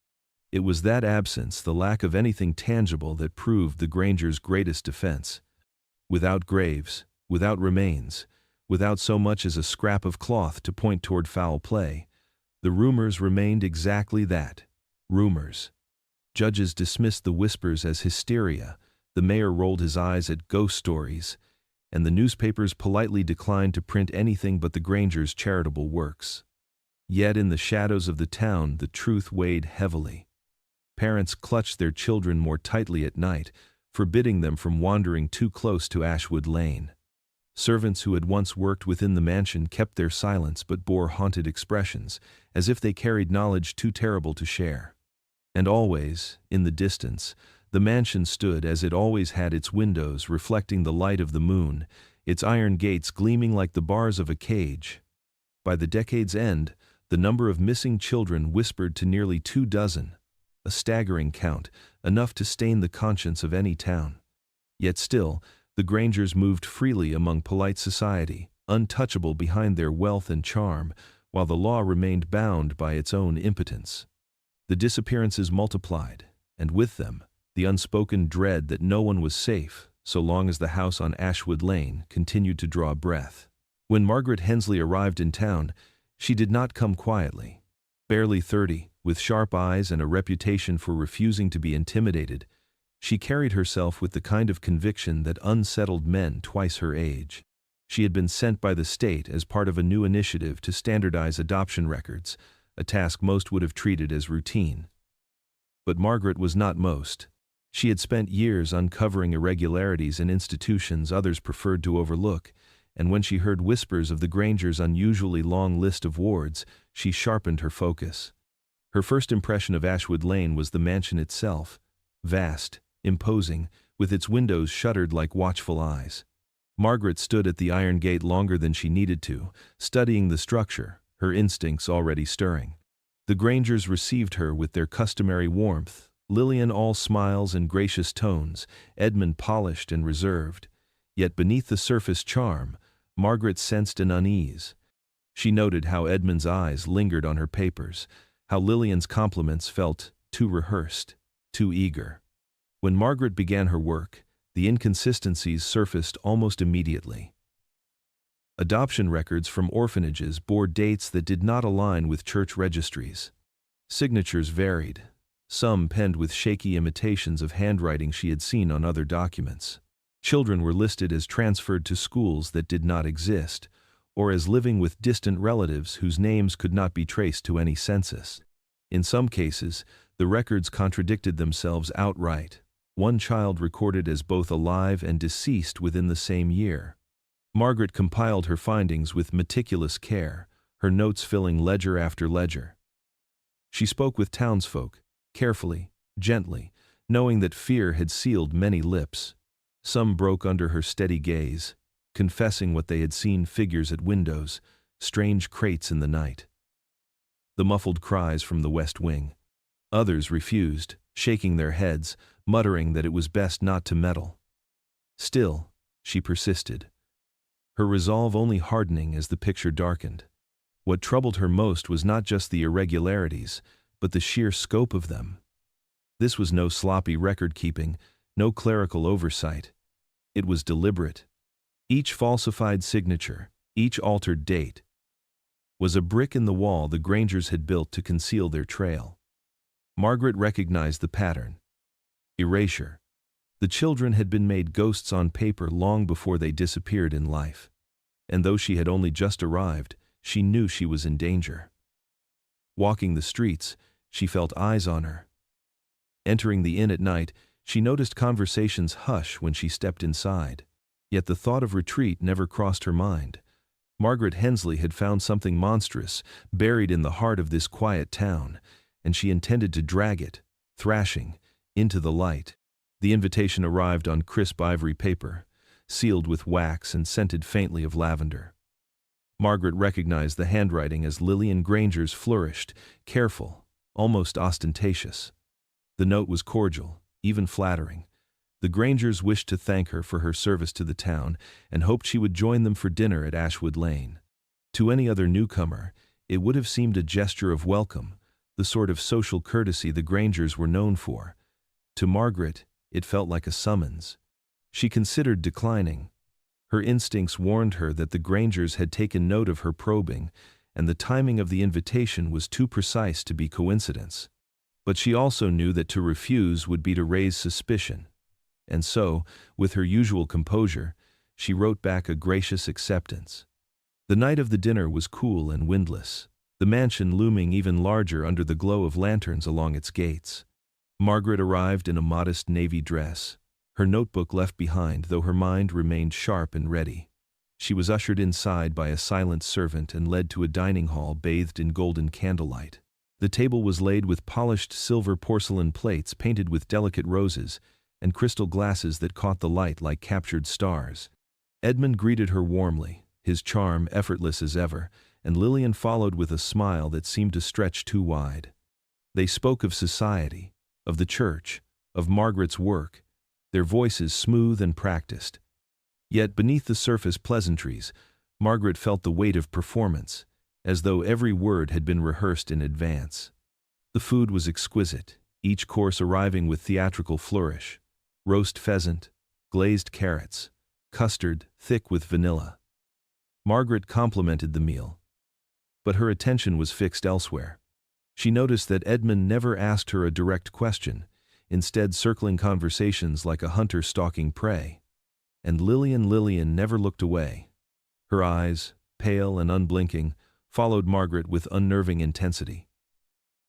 It was that absence, the lack of anything tangible, that proved the Grangers' greatest defense. Without graves, without remains, without so much as a scrap of cloth to point toward foul play. The rumors remained exactly that, rumors. Judges dismissed the whispers as hysteria, the mayor rolled his eyes at ghost stories, and the newspapers politely declined to print anything but the Grangers' charitable works. Yet in the shadows of the town the truth weighed heavily. Parents clutched their children more tightly at night, forbidding them from wandering too close to Ashwood Lane. Servants who had once worked within the mansion kept their silence but bore haunted expressions, as if they carried knowledge too terrible to share. And always, in the distance, the mansion stood as it always had, its windows reflecting the light of the moon, its iron gates gleaming like the bars of a cage. By the decade's end, the number of missing children whispered to nearly 24, a staggering count, enough to stain the conscience of any town. Yet still, the Grangers moved freely among polite society, untouchable behind their wealth and charm, while the law remained bound by its own impotence. The disappearances multiplied, and with them, the unspoken dread that no one was safe, so long as the house on Ashwood Lane continued to draw breath. When Margaret Hensley arrived in town, she did not come quietly. Barely 30, with sharp eyes and a reputation for refusing to be intimidated, she carried herself with the kind of conviction that unsettled men twice her age. She had been sent by the state as part of a new initiative to standardize adoption records, a task most would have treated as routine. But Margaret was not most. She had spent years uncovering irregularities in institutions others preferred to overlook, and when she heard whispers of the Grangers' unusually long list of wards, she sharpened her focus. Her first impression of Ashwood Lane was the mansion itself, vast, imposing, with its windows shuttered like watchful eyes. Margaret stood at the iron gate longer than she needed to, studying the structure, her instincts already stirring. The Grangers received her with their customary warmth, Lillian all smiles and gracious tones, Edmund polished and reserved. Yet beneath the surface charm, Margaret sensed an unease. She noted how Edmund's eyes lingered on her papers, how Lillian's compliments felt too rehearsed, too eager. When Margaret began her work, the inconsistencies surfaced almost immediately. Adoption records from orphanages bore dates that did not align with church registries. Signatures varied, some penned with shaky imitations of handwriting she had seen on other documents. Children were listed as transferred to schools that did not exist, or as living with distant relatives whose names could not be traced to any census. In some cases, the records contradicted themselves outright. One child recorded as both alive and deceased within the same year. Margaret compiled her findings with meticulous care, her notes filling ledger after ledger. She spoke with townsfolk, carefully, gently, knowing that fear had sealed many lips. Some broke under her steady gaze, confessing what they had seen: figures at windows, strange crates in the night. The muffled cries from the west wing. Others refused, shaking their heads, muttering that it was best not to meddle. Still, she persisted, her resolve only hardening as the picture darkened. What troubled her most was not just the irregularities, but the sheer scope of them. This was no sloppy record-keeping, no clerical oversight. It was deliberate. Each falsified signature, each altered date, was a brick in the wall the Grangers had built to conceal their trail. Margaret recognized the pattern. Erasure. The children had been made ghosts on paper long before they disappeared in life. And though she had only just arrived, she knew she was in danger. Walking the streets, she felt eyes on her. Entering the inn at night, she noticed conversations hush when she stepped inside. Yet the thought of retreat never crossed her mind. Margaret Hensley had found something monstrous buried in the heart of this quiet town, and she intended to drag it, thrashing, into the light. The invitation arrived on crisp ivory paper, sealed with wax and scented faintly of lavender. Margaret recognized the handwriting as Lillian Granger's flourished, careful, almost ostentatious. The note was cordial, even flattering. The Grangers wished to thank her for her service to the town and hoped she would join them for dinner at Ashwood Lane. To any other newcomer, it would have seemed a gesture of welcome, the sort of social courtesy the Grangers were known for. To Margaret, it felt like a summons. She considered declining. Her instincts warned her that the Grangers had taken note of her probing, and the timing of the invitation was too precise to be coincidence. But she also knew that to refuse would be to raise suspicion. And so, with her usual composure, she wrote back a gracious acceptance. The night of the dinner was cool and windless, the mansion looming even larger under the glow of lanterns along its gates. Margaret arrived in a modest navy dress, her notebook left behind, though her mind remained sharp and ready. She was ushered inside by a silent servant and led to a dining hall bathed in golden candlelight. The table was laid with polished silver porcelain plates painted with delicate roses, and crystal glasses that caught the light like captured stars. Edmund greeted her warmly, his charm effortless as ever, and Lillian followed with a smile that seemed to stretch too wide. They spoke of society, of the church, of Margaret's work, their voices smooth and practiced. Yet beneath the surface pleasantries, Margaret felt the weight of performance, as though every word had been rehearsed in advance. The food was exquisite, each course arriving with theatrical flourish: roast pheasant, glazed carrots, custard thick with vanilla. Margaret complimented the meal, but her attention was fixed elsewhere. She noticed that Edmund never asked her a direct question, instead circling conversations like a hunter stalking prey. And Lillian never looked away. Her eyes, pale and unblinking, followed Margaret with unnerving intensity.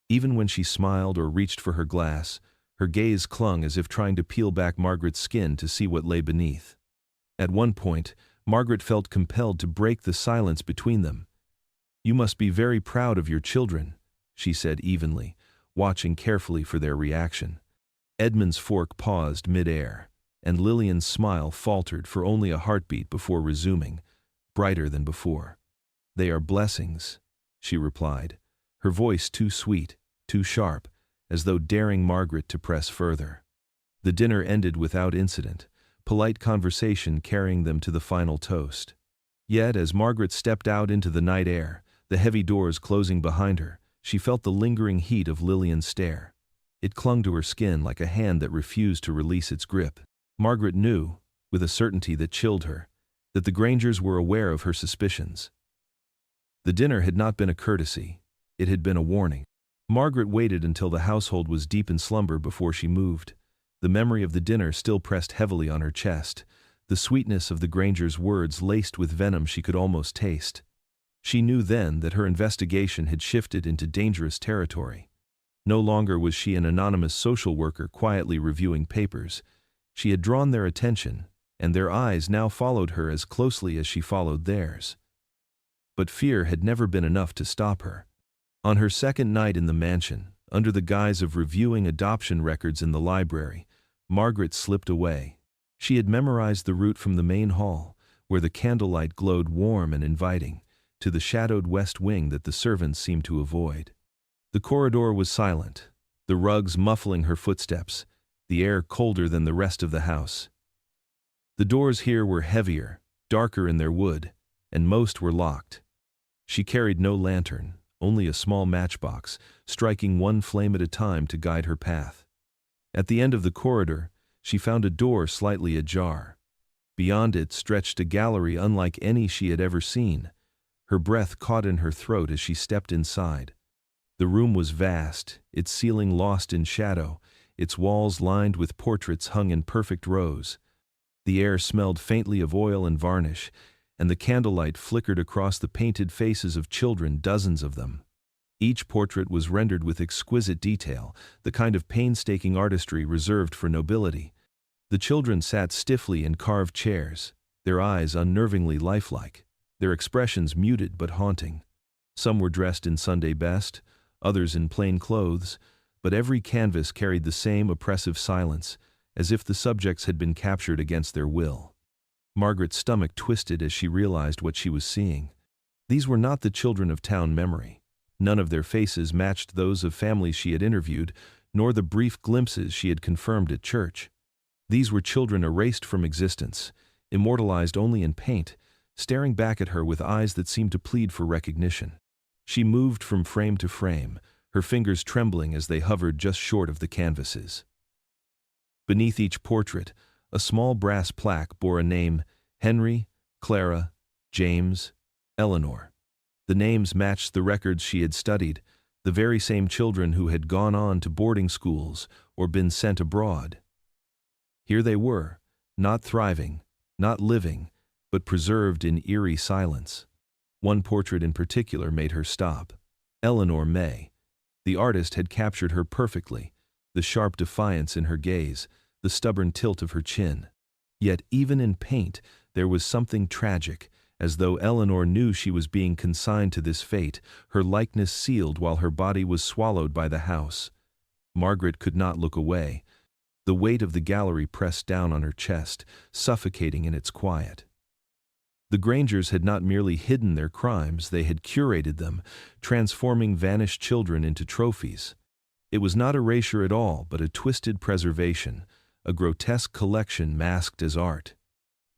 Even when she smiled or reached for her glass, her gaze clung as if trying to peel back Margaret's skin to see what lay beneath. At one point, Margaret felt compelled to break the silence between them. "You must be very proud of your children," she said evenly, watching carefully for their reaction. Edmund's fork paused mid-air, and Lillian's smile faltered for only a heartbeat before resuming, brighter than before. "They are blessings," she replied, her voice too sweet, too sharp, as though daring Margaret to press further. The dinner ended without incident, polite conversation carrying them to the final toast. Yet, as Margaret stepped out into the night air, the heavy doors closing behind her, she felt the lingering heat of Lillian's stare. It clung to her skin like a hand that refused to release its grip. Margaret knew, with a certainty that chilled her, that the Grangers were aware of her suspicions. The dinner had not been a courtesy, it had been a warning. Margaret waited until the household was deep in slumber before she moved. The memory of the dinner still pressed heavily on her chest, the sweetness of the Grangers' words laced with venom she could almost taste. She knew then that her investigation had shifted into dangerous territory. No longer was she an anonymous social worker quietly reviewing papers. She had drawn their attention, and their eyes now followed her as closely as she followed theirs. But fear had never been enough to stop her. On her second night in the mansion, under the guise of reviewing adoption records in the library, Margaret slipped away. She had memorized the route from the main hall, where the candlelight glowed warm and inviting, to the shadowed west wing that the servants seemed to avoid. The corridor was silent, the rugs muffling her footsteps, the air colder than the rest of the house. The doors here were heavier, darker in their wood, and most were locked. She carried no lantern, only a small matchbox, striking one flame at a time to guide her path. At the end of the corridor, she found a door slightly ajar. Beyond it stretched a gallery unlike any she had ever seen. Her breath caught in her throat as she stepped inside. The room was vast, its ceiling lost in shadow, its walls lined with portraits hung in perfect rows. The air smelled faintly of oil and varnish, and the candlelight flickered across the painted faces of children, dozens of them. Each portrait was rendered with exquisite detail, the kind of painstaking artistry reserved for nobility. The children sat stiffly in carved chairs, their eyes unnervingly lifelike, their expressions muted but haunting. Some were dressed in Sunday best, others in plain clothes, but every canvas carried the same oppressive silence, as if the subjects had been captured against their will. Margaret's stomach twisted as she realized what she was seeing. These were not the children of town memory. None of their faces matched those of families she had interviewed, nor the brief glimpses she had confirmed at church. These were children erased from existence, immortalized only in paint, staring back at her with eyes that seemed to plead for recognition. She moved from frame to frame, her fingers trembling as they hovered just short of the canvases. Beneath each portrait, a small brass plaque bore a name: Henry, Clara, James, Eleanor. The names matched the records she had studied, the very same children who had gone on to boarding schools or been sent abroad. Here they were, not thriving, not living, but preserved in eerie silence. One portrait in particular made her stop. Eleanor May. The artist had captured her perfectly, the sharp defiance in her gaze, the stubborn tilt of her chin. Yet even in paint there was something tragic, as though Eleanor knew she was being consigned to this fate, her likeness sealed while her body was swallowed by the house. Margaret could not look away. The weight of the gallery pressed down on her chest, suffocating in its quiet. The Grangers had not merely hidden their crimes, they had curated them, transforming vanished children into trophies. It was not erasure at all, but a twisted preservation, a grotesque collection masked as art.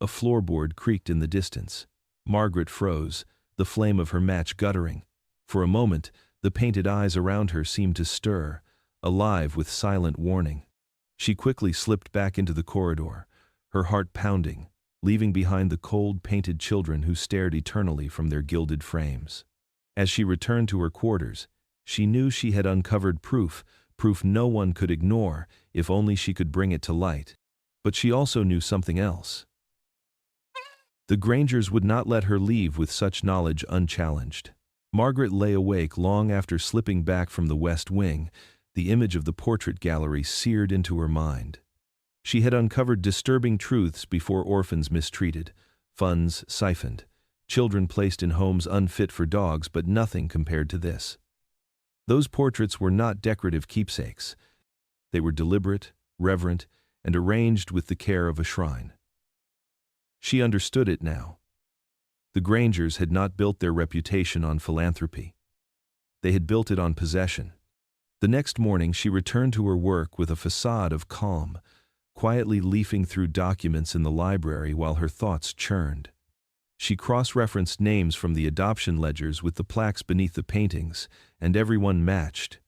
A floorboard creaked in the distance. Margaret froze, the flame of her match guttering. For a moment, the painted eyes around her seemed to stir, alive with silent warning. She quickly slipped back into the corridor, her heart pounding, leaving behind the cold, painted children who stared eternally from their gilded frames. As she returned to her quarters, she knew she had uncovered proof no one could ignore, if only she could bring it to light. But she also knew something else. The Grangers would not let her leave with such knowledge unchallenged. Margaret lay awake long after slipping back from the West Wing, the image of the portrait gallery seared into her mind. She had uncovered disturbing truths before: orphans mistreated, funds siphoned, children placed in homes unfit for dogs, but nothing compared to this. Those portraits were not decorative keepsakes. They were deliberate, reverent, and arranged with the care of a shrine. She understood it now. The Grangers had not built their reputation on philanthropy. They had built it on possession. The next morning she returned to her work with a facade of calm, quietly leafing through documents in the library while her thoughts churned. She cross-referenced names from the adoption ledgers with the plaques beneath the paintings, and everyone matched.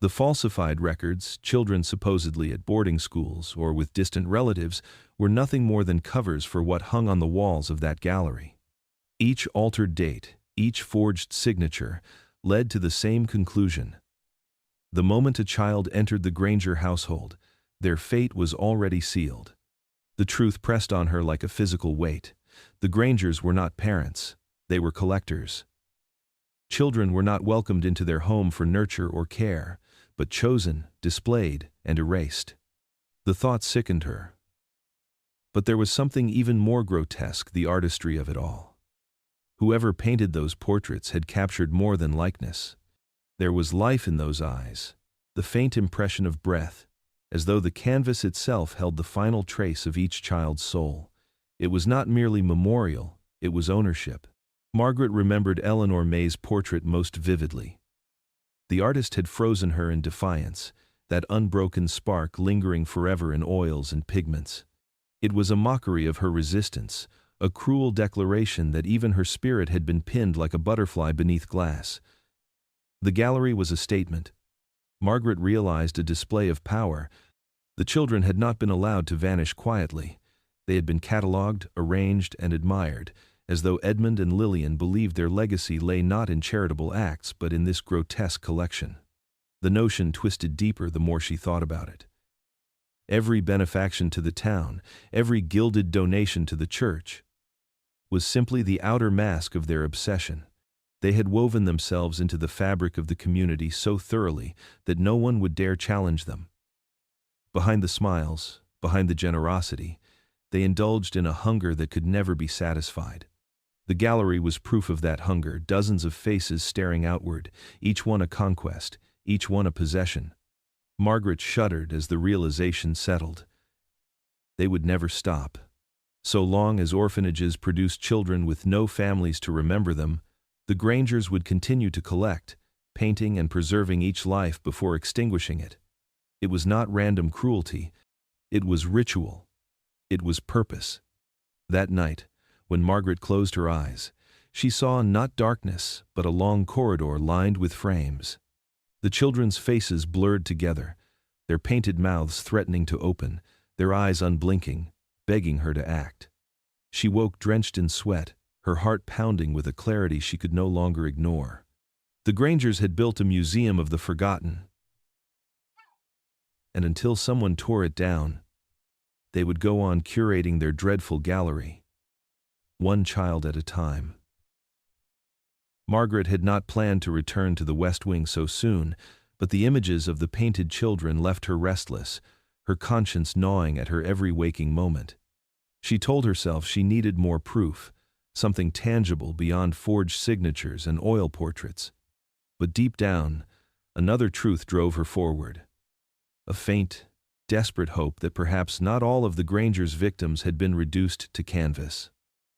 The falsified records, children supposedly at boarding schools or with distant relatives, were nothing more than covers for what hung on the walls of that gallery. Each altered date, each forged signature, led to the same conclusion. The moment a child entered the Granger household, their fate was already sealed. The truth pressed on her like a physical weight. The Grangers were not parents, they were collectors. Children were not welcomed into their home for nurture or care, but chosen, displayed, and erased. The thought sickened her. But there was something even more grotesque: the artistry of it all. Whoever painted those portraits had captured more than likeness. There was life in those eyes, the faint impression of breath, as though the canvas itself held the final trace of each child's soul. It was not merely memorial, it was ownership. Margaret remembered Eleanor May's portrait most vividly. The artist had frozen her in defiance, that unbroken spark lingering forever in oils and pigments. It was a mockery of her resistance, a cruel declaration that even her spirit had been pinned like a butterfly beneath glass. The gallery was a statement. Margaret realized a display of power. The children had not been allowed to vanish quietly. They had been catalogued, arranged, and admired, as though Edmund and Lillian believed their legacy lay not in charitable acts but in this grotesque collection. The notion twisted deeper the more she thought about it. Every benefaction to the town, every gilded donation to the church, was simply the outer mask of their obsession. They had woven themselves into the fabric of the community so thoroughly that no one would dare challenge them. Behind the smiles, behind the generosity, they indulged in a hunger that could never be satisfied. The gallery was proof of that hunger, dozens of faces staring outward, each one a conquest, each one a possession. Margaret shuddered as the realization settled. They would never stop. So long as orphanages produced children with no families to remember them, the Grangers would continue to collect, painting and preserving each life before extinguishing it. It was not random cruelty. It was ritual. It was purpose. That night, when Margaret closed her eyes, she saw not darkness, but a long corridor lined with frames. The children's faces blurred together, their painted mouths threatening to open, their eyes unblinking, begging her to act. She woke drenched in sweat, her heart pounding with a clarity she could no longer ignore. The Grangers had built a museum of the forgotten, and until someone tore it down, they would go on curating their dreadful gallery, one child at a time. Margaret had not planned to return to the West Wing so soon, but the images of the painted children left her restless, her conscience gnawing at her every waking moment. She told herself she needed more proof, something tangible beyond forged signatures and oil portraits. But deep down, another truth drove her forward. A faint, desperate hope that perhaps not all of the Grangers' victims had been reduced to canvas.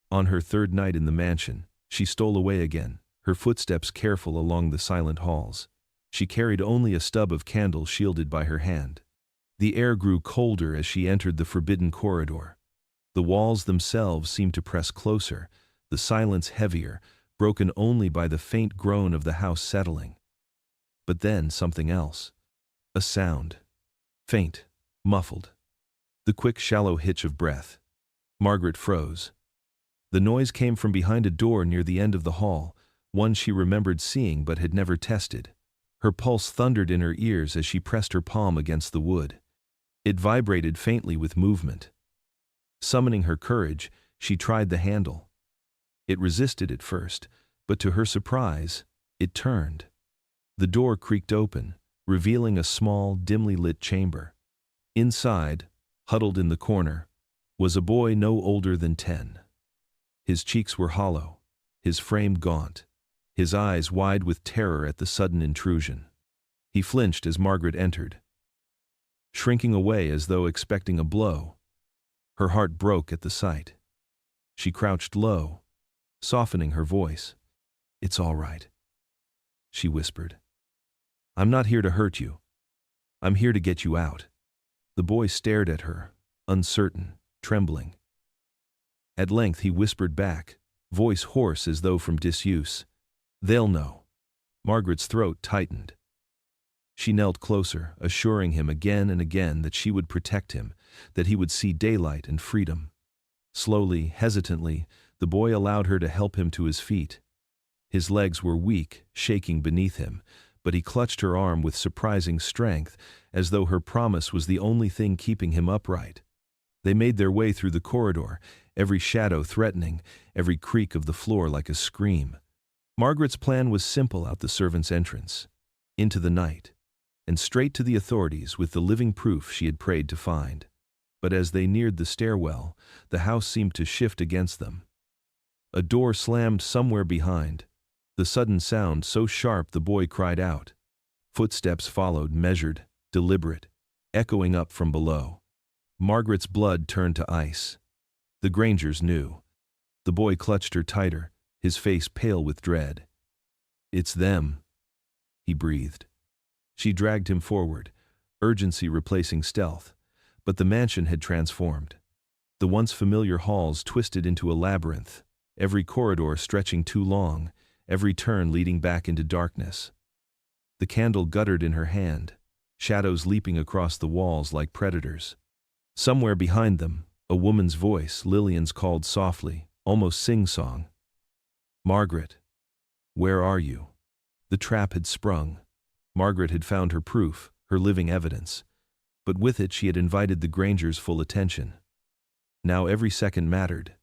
On her third night in the mansion, she stole away again, her footsteps careful along the silent halls. She carried only a stub of candle shielded by her hand. The air grew colder as she entered the forbidden corridor. The walls themselves seemed to press closer, the silence heavier, broken only by the faint groan of the house settling. But then something else. A sound. Faint, muffled. The quick, shallow hitch of breath. Margaret froze. The noise came from behind a door near the end of the hall, one she remembered seeing but had never tested. Her pulse thundered in her ears as she pressed her palm against the wood. It vibrated faintly with movement. Summoning her courage, she tried the handle. It resisted at first, but to her surprise, it turned. The door creaked open, revealing a small, dimly lit chamber. Inside, huddled in the corner, was a boy no older than 10. His cheeks were hollow, his frame gaunt, his eyes wide with terror at the sudden intrusion. He flinched as Margaret entered, shrinking away as though expecting a blow. Her heart broke at the sight. She crouched low, softening her voice. "It's all right," she whispered. "I'm not here to hurt you. I'm here to get you out." The boy stared at her, uncertain, trembling. At length he whispered back, voice hoarse as though from disuse, "They'll know." Margaret's throat tightened. She knelt closer, assuring him again and again that she would protect him, that he would see daylight and freedom. Slowly, hesitantly, the boy allowed her to help him to his feet. His legs were weak, shaking beneath him, but he clutched her arm with surprising strength, as though her promise was the only thing keeping him upright. They made their way through the corridor, every shadow threatening, every creak of the floor like a scream. Margaret's plan was simple out the servants' entrance, into the night, and straight to the authorities with the living proof she had prayed to find. But as they neared the stairwell, the house seemed to shift against them. A door slammed somewhere behind, the sudden sound so sharp the boy cried out. Footsteps followed, measured, deliberate, echoing up from below. Margaret's blood turned to ice. The Grangers knew. The boy clutched her tighter, his face pale with dread. "It's them," he breathed. She dragged him forward, urgency replacing stealth, but the mansion had transformed. The once familiar halls twisted into a labyrinth, every corridor stretching too long, every turn leading back into darkness. The candle guttered in her hand, shadows leaping across the walls like predators. Somewhere behind them, a woman's voice, Lillian's, called softly, almost sing-song. "Margaret, where are you?" The trap had sprung. Margaret had found her proof, her living evidence. But with it she had invited the Grangers' full attention. Now every second mattered.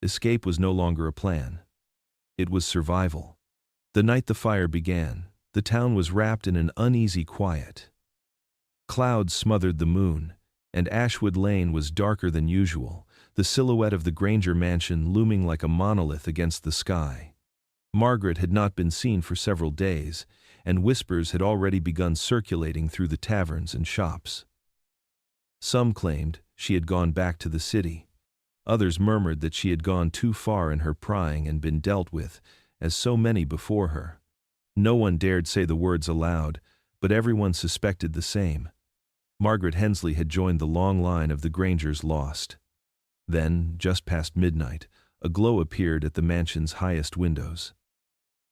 Escape was no longer a plan. It was survival. The night the fire began, the town was wrapped in an uneasy quiet. Clouds smothered the moon, and Ashwood Lane was darker than usual, the silhouette of the Granger mansion looming like a monolith against the sky. Margaret had not been seen for several days, and whispers had already begun circulating through the taverns and shops. Some claimed she had gone back to the city. Others murmured that she had gone too far in her prying and been dealt with, as so many before her. No one dared say the words aloud, but everyone suspected the same. Margaret Hensley had joined the long line of the Grangers lost. Then, just past midnight, a glow appeared at the mansion's highest windows.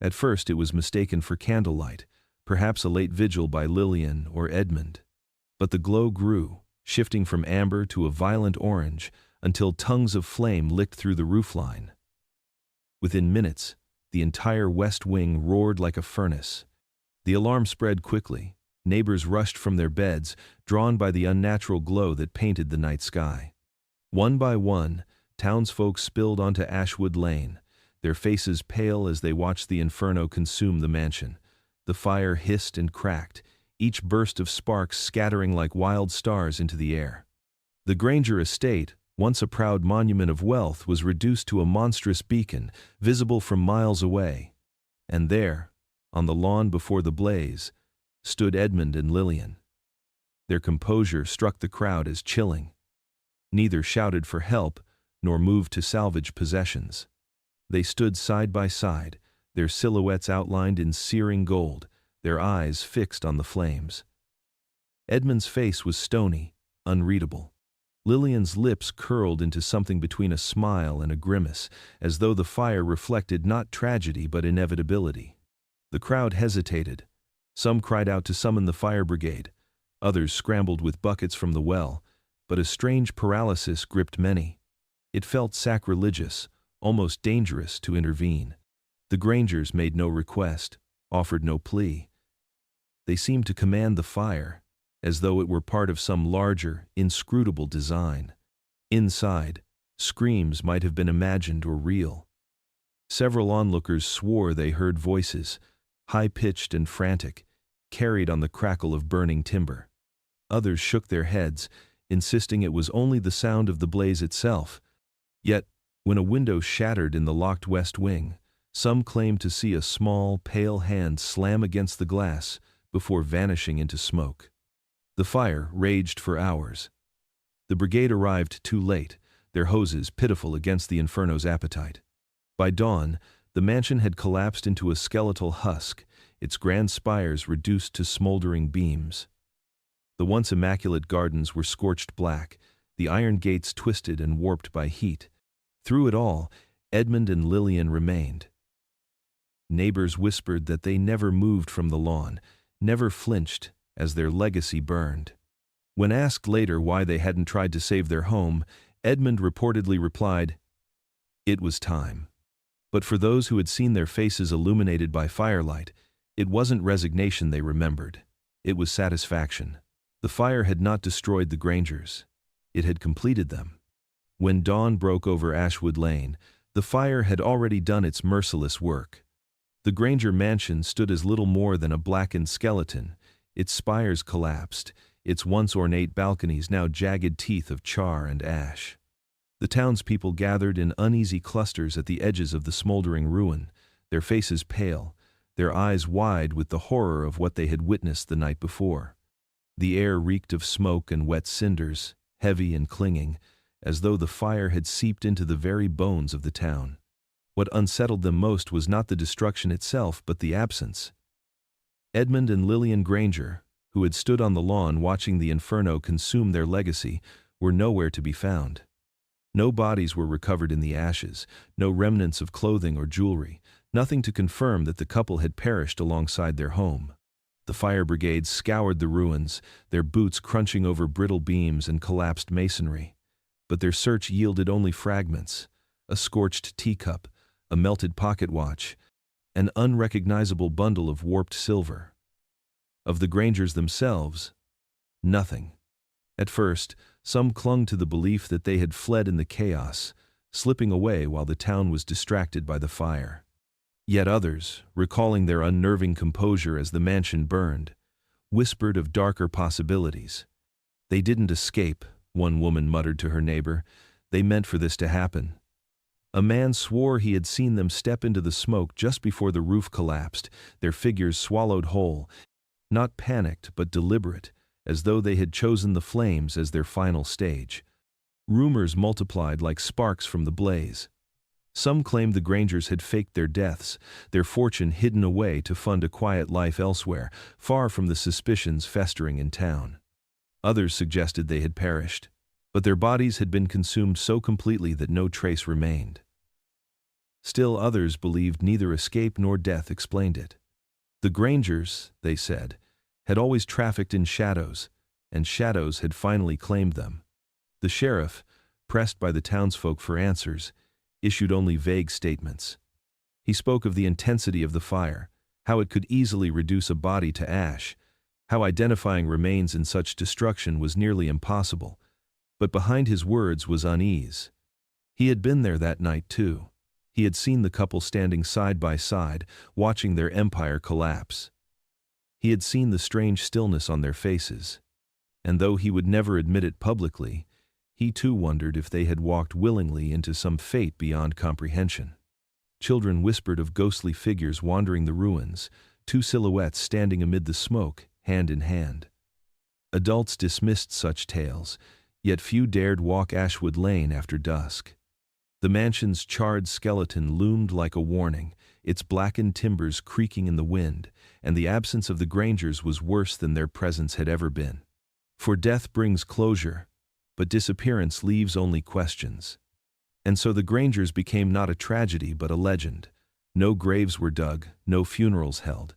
At first it was mistaken for candlelight, perhaps a late vigil by Lillian or Edmund. But the glow grew, shifting from amber to a violent orange, until tongues of flame licked through the roofline. Within minutes, the entire west wing roared like a furnace. The alarm spread quickly. Neighbors rushed from their beds, drawn by the unnatural glow that painted the night sky. One by one, townsfolk spilled onto Ashwood Lane, their faces pale as they watched the inferno consume the mansion. The fire hissed and cracked, each burst of sparks scattering like wild stars into the air. The Granger estate, once a proud monument of wealth, was reduced to a monstrous beacon, visible from miles away. And there, on the lawn before the blaze, stood Edmund and Lillian. Their composure struck the crowd as chilling. Neither shouted for help, nor moved to salvage possessions. They stood side by side, their silhouettes outlined in searing gold, their eyes fixed on the flames. Edmund's face was stony, unreadable. Lillian's lips curled into something between a smile and a grimace, as though the fire reflected not tragedy but inevitability. The crowd hesitated. Some cried out to summon the fire brigade. Others scrambled with buckets from the well, but a strange paralysis gripped many. It felt sacrilegious, almost dangerous to intervene. The Grangers made no request, offered no plea. They seemed to command the fire, as though it were part of some larger, inscrutable design. Inside, screams might have been imagined or real. Several onlookers swore they heard voices, high-pitched and frantic, carried on the crackle of burning timber. Others shook their heads, insisting it was only the sound of the blaze itself. Yet, when a window shattered in the locked west wing, some claimed to see a small, pale hand slam against the glass before vanishing into smoke. The fire raged for hours. The brigade arrived too late, their hoses pitiful against the inferno's appetite. By dawn, the mansion had collapsed into a skeletal husk, its grand spires reduced to smoldering beams. The once immaculate gardens were scorched black, the iron gates twisted and warped by heat. Through it all, Edmund and Lillian remained. Neighbors whispered that they never moved from the lawn, never flinched as their legacy burned. When asked later why they hadn't tried to save their home, Edmund reportedly replied, "It was time." But for those who had seen their faces illuminated by firelight, it wasn't resignation they remembered. It was satisfaction. The fire had not destroyed the Grangers. It had completed them. When dawn broke over Ashwood Lane, the fire had already done its merciless work. The Granger mansion stood as little more than a blackened skeleton, its spires collapsed, its once ornate balconies now jagged teeth of char and ash. The townspeople gathered in uneasy clusters at the edges of the smoldering ruin, their faces pale, their eyes wide with the horror of what they had witnessed the night before. The air reeked of smoke and wet cinders, heavy and clinging, as though the fire had seeped into the very bones of the town. What unsettled them most was not the destruction itself, but the absence. Edmund and Lillian Granger, who had stood on the lawn watching the inferno consume their legacy, were nowhere to be found. No bodies were recovered in the ashes, no remnants of clothing or jewelry, nothing to confirm that the couple had perished alongside their home. The fire brigade scoured the ruins, their boots crunching over brittle beams and collapsed masonry. But their search yielded only fragments: a scorched teacup, a melted pocket watch, an unrecognizable bundle of warped silver. Of the Grangers themselves, nothing. At first, some clung to the belief that they had fled in the chaos, slipping away while the town was distracted by the fire. Yet others, recalling their unnerving composure as the mansion burned, whispered of darker possibilities. "They didn't escape," one woman muttered to her neighbor. "They meant for this to happen." A man swore he had seen them step into the smoke just before the roof collapsed, their figures swallowed whole, not panicked but deliberate, as though they had chosen the flames as their final stage. Rumors multiplied like sparks from the blaze. Some claimed the Grangers had faked their deaths, their fortune hidden away to fund a quiet life elsewhere, far from the suspicions festering in town. Others suggested they had perished, but their bodies had been consumed so completely that no trace remained. Still others believed neither escape nor death explained it. The Grangers, they said, had always trafficked in shadows, and shadows had finally claimed them. The sheriff, pressed by the townsfolk for answers, issued only vague statements. He spoke of the intensity of the fire, how it could easily reduce a body to ash, how identifying remains in such destruction was nearly impossible, but behind his words was unease. He had been there that night too. He had seen the couple standing side by side, watching their empire collapse. He had seen the strange stillness on their faces, and though he would never admit it publicly, he too wondered if they had walked willingly into some fate beyond comprehension. Children whispered of ghostly figures wandering the ruins, two silhouettes standing amid the smoke, hand in hand. Adults dismissed such tales, yet few dared walk Ashwood Lane after dusk. The mansion's charred skeleton loomed like a warning, its blackened timbers creaking in the wind, and the absence of the Grangers was worse than their presence had ever been. For death brings closure, but disappearance leaves only questions. And so the Grangers became not a tragedy but a legend. No graves were dug, no funerals held.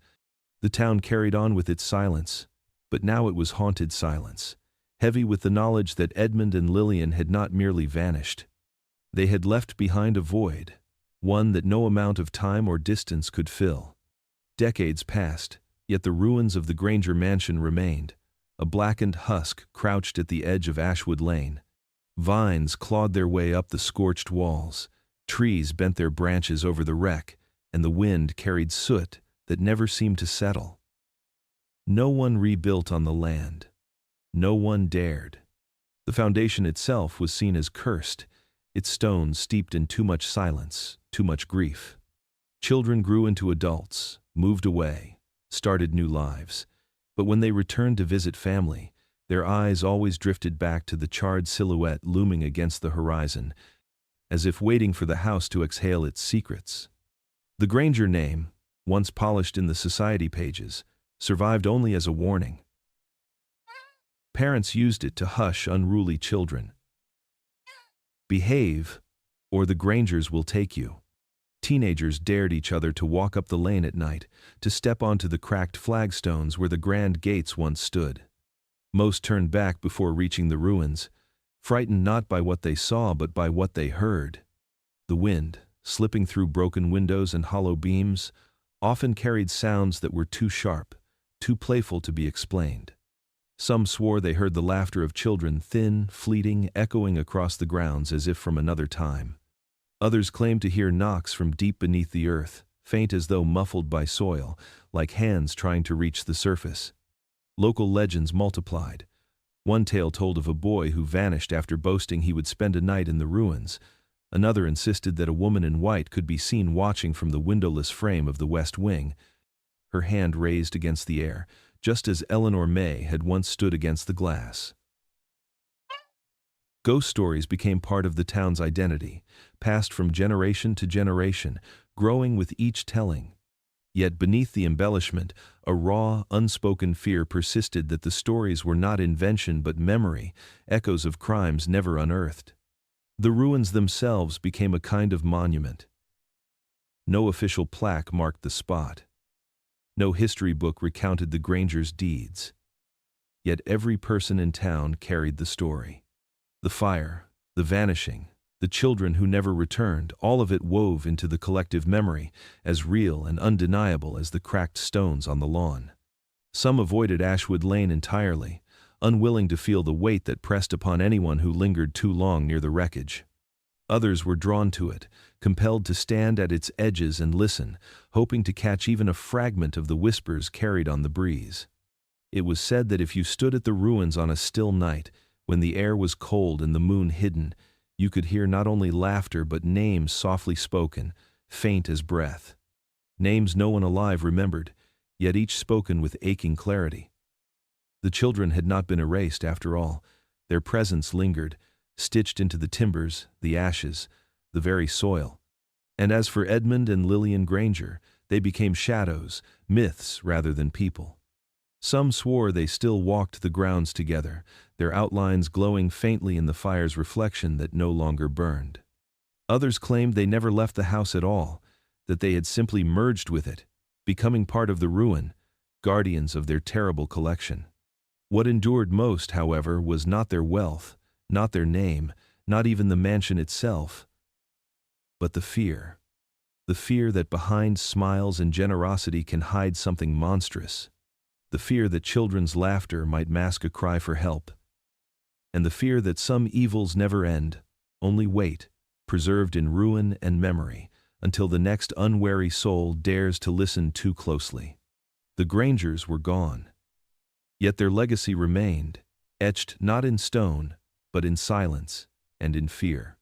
The town carried on with its silence, but now it was haunted silence, heavy with the knowledge that Edmund and Lillian had not merely vanished. They had left behind a void, one that no amount of time or distance could fill. Decades passed, yet the ruins of the Granger mansion remained, a blackened husk crouched at the edge of Ashwood Lane. Vines clawed their way up the scorched walls, trees bent their branches over the wreck, and the wind carried soot that never seemed to settle. No one rebuilt on the land. No one dared. The foundation itself was seen as cursed, its stones steeped in too much silence, too much grief. Children grew into adults, moved away, started new lives, but when they returned to visit family, their eyes always drifted back to the charred silhouette looming against the horizon, as if waiting for the house to exhale its secrets. The Granger name, once polished in the society pages, survived only as a warning. Parents used it to hush unruly children. Behave, or the Grangers will take you. Teenagers dared each other to walk up the lane at night, to step onto the cracked flagstones where the grand gates once stood. Most turned back before reaching the ruins, frightened not by what they saw but by what they heard. The wind, slipping through broken windows and hollow beams, often carried sounds that were too sharp, too playful to be explained. Some swore they heard the laughter of children, thin, fleeting, echoing across the grounds as if from another time. Others claimed to hear knocks from deep beneath the earth, faint as though muffled by soil, like hands trying to reach the surface. Local legends multiplied. One tale told of a boy who vanished after boasting he would spend a night in the ruins. Another insisted that a woman in white could be seen watching from the windowless frame of the west wing, her hand raised against the air, just as Eleanor May had once stood against the glass. Ghost stories became part of the town's identity, passed from generation to generation, growing with each telling. Yet beneath the embellishment, a raw, unspoken fear persisted that the stories were not invention but memory, echoes of crimes never unearthed. The ruins themselves became a kind of monument. No official plaque marked the spot. No history book recounted the Grangers' deeds. Yet every person in town carried the story. The fire, the vanishing, the children who never returned, all of it wove into the collective memory, as real and undeniable as the cracked stones on the lawn. Some avoided Ashwood Lane entirely, unwilling to feel the weight that pressed upon anyone who lingered too long near the wreckage. Others were drawn to it, compelled to stand at its edges and listen, hoping to catch even a fragment of the whispers carried on the breeze. It was said that if you stood at the ruins on a still night, when the air was cold and the moon hidden, you could hear not only laughter but names softly spoken, faint as breath. Names no one alive remembered, yet each spoken with aching clarity. The children had not been erased after all. Their presence lingered, stitched into the timbers, the ashes, the very soil. And as for Edmund and Lillian Granger, they became shadows, myths rather than people. Some swore they still walked the grounds together, their outlines glowing faintly in the fire's reflection that no longer burned. Others claimed they never left the house at all, that they had simply merged with it, becoming part of the ruin, guardians of their terrible collection. What endured most, however, was not their wealth, not their name, not even the mansion itself, but the fear. The fear that behind smiles and generosity can hide something monstrous. The fear that children's laughter might mask a cry for help. And the fear that some evils never end, only wait, preserved in ruin and memory, until the next unwary soul dares to listen too closely. The Grangers were gone. Yet their legacy remained, etched not in stone, but in silence and in fear.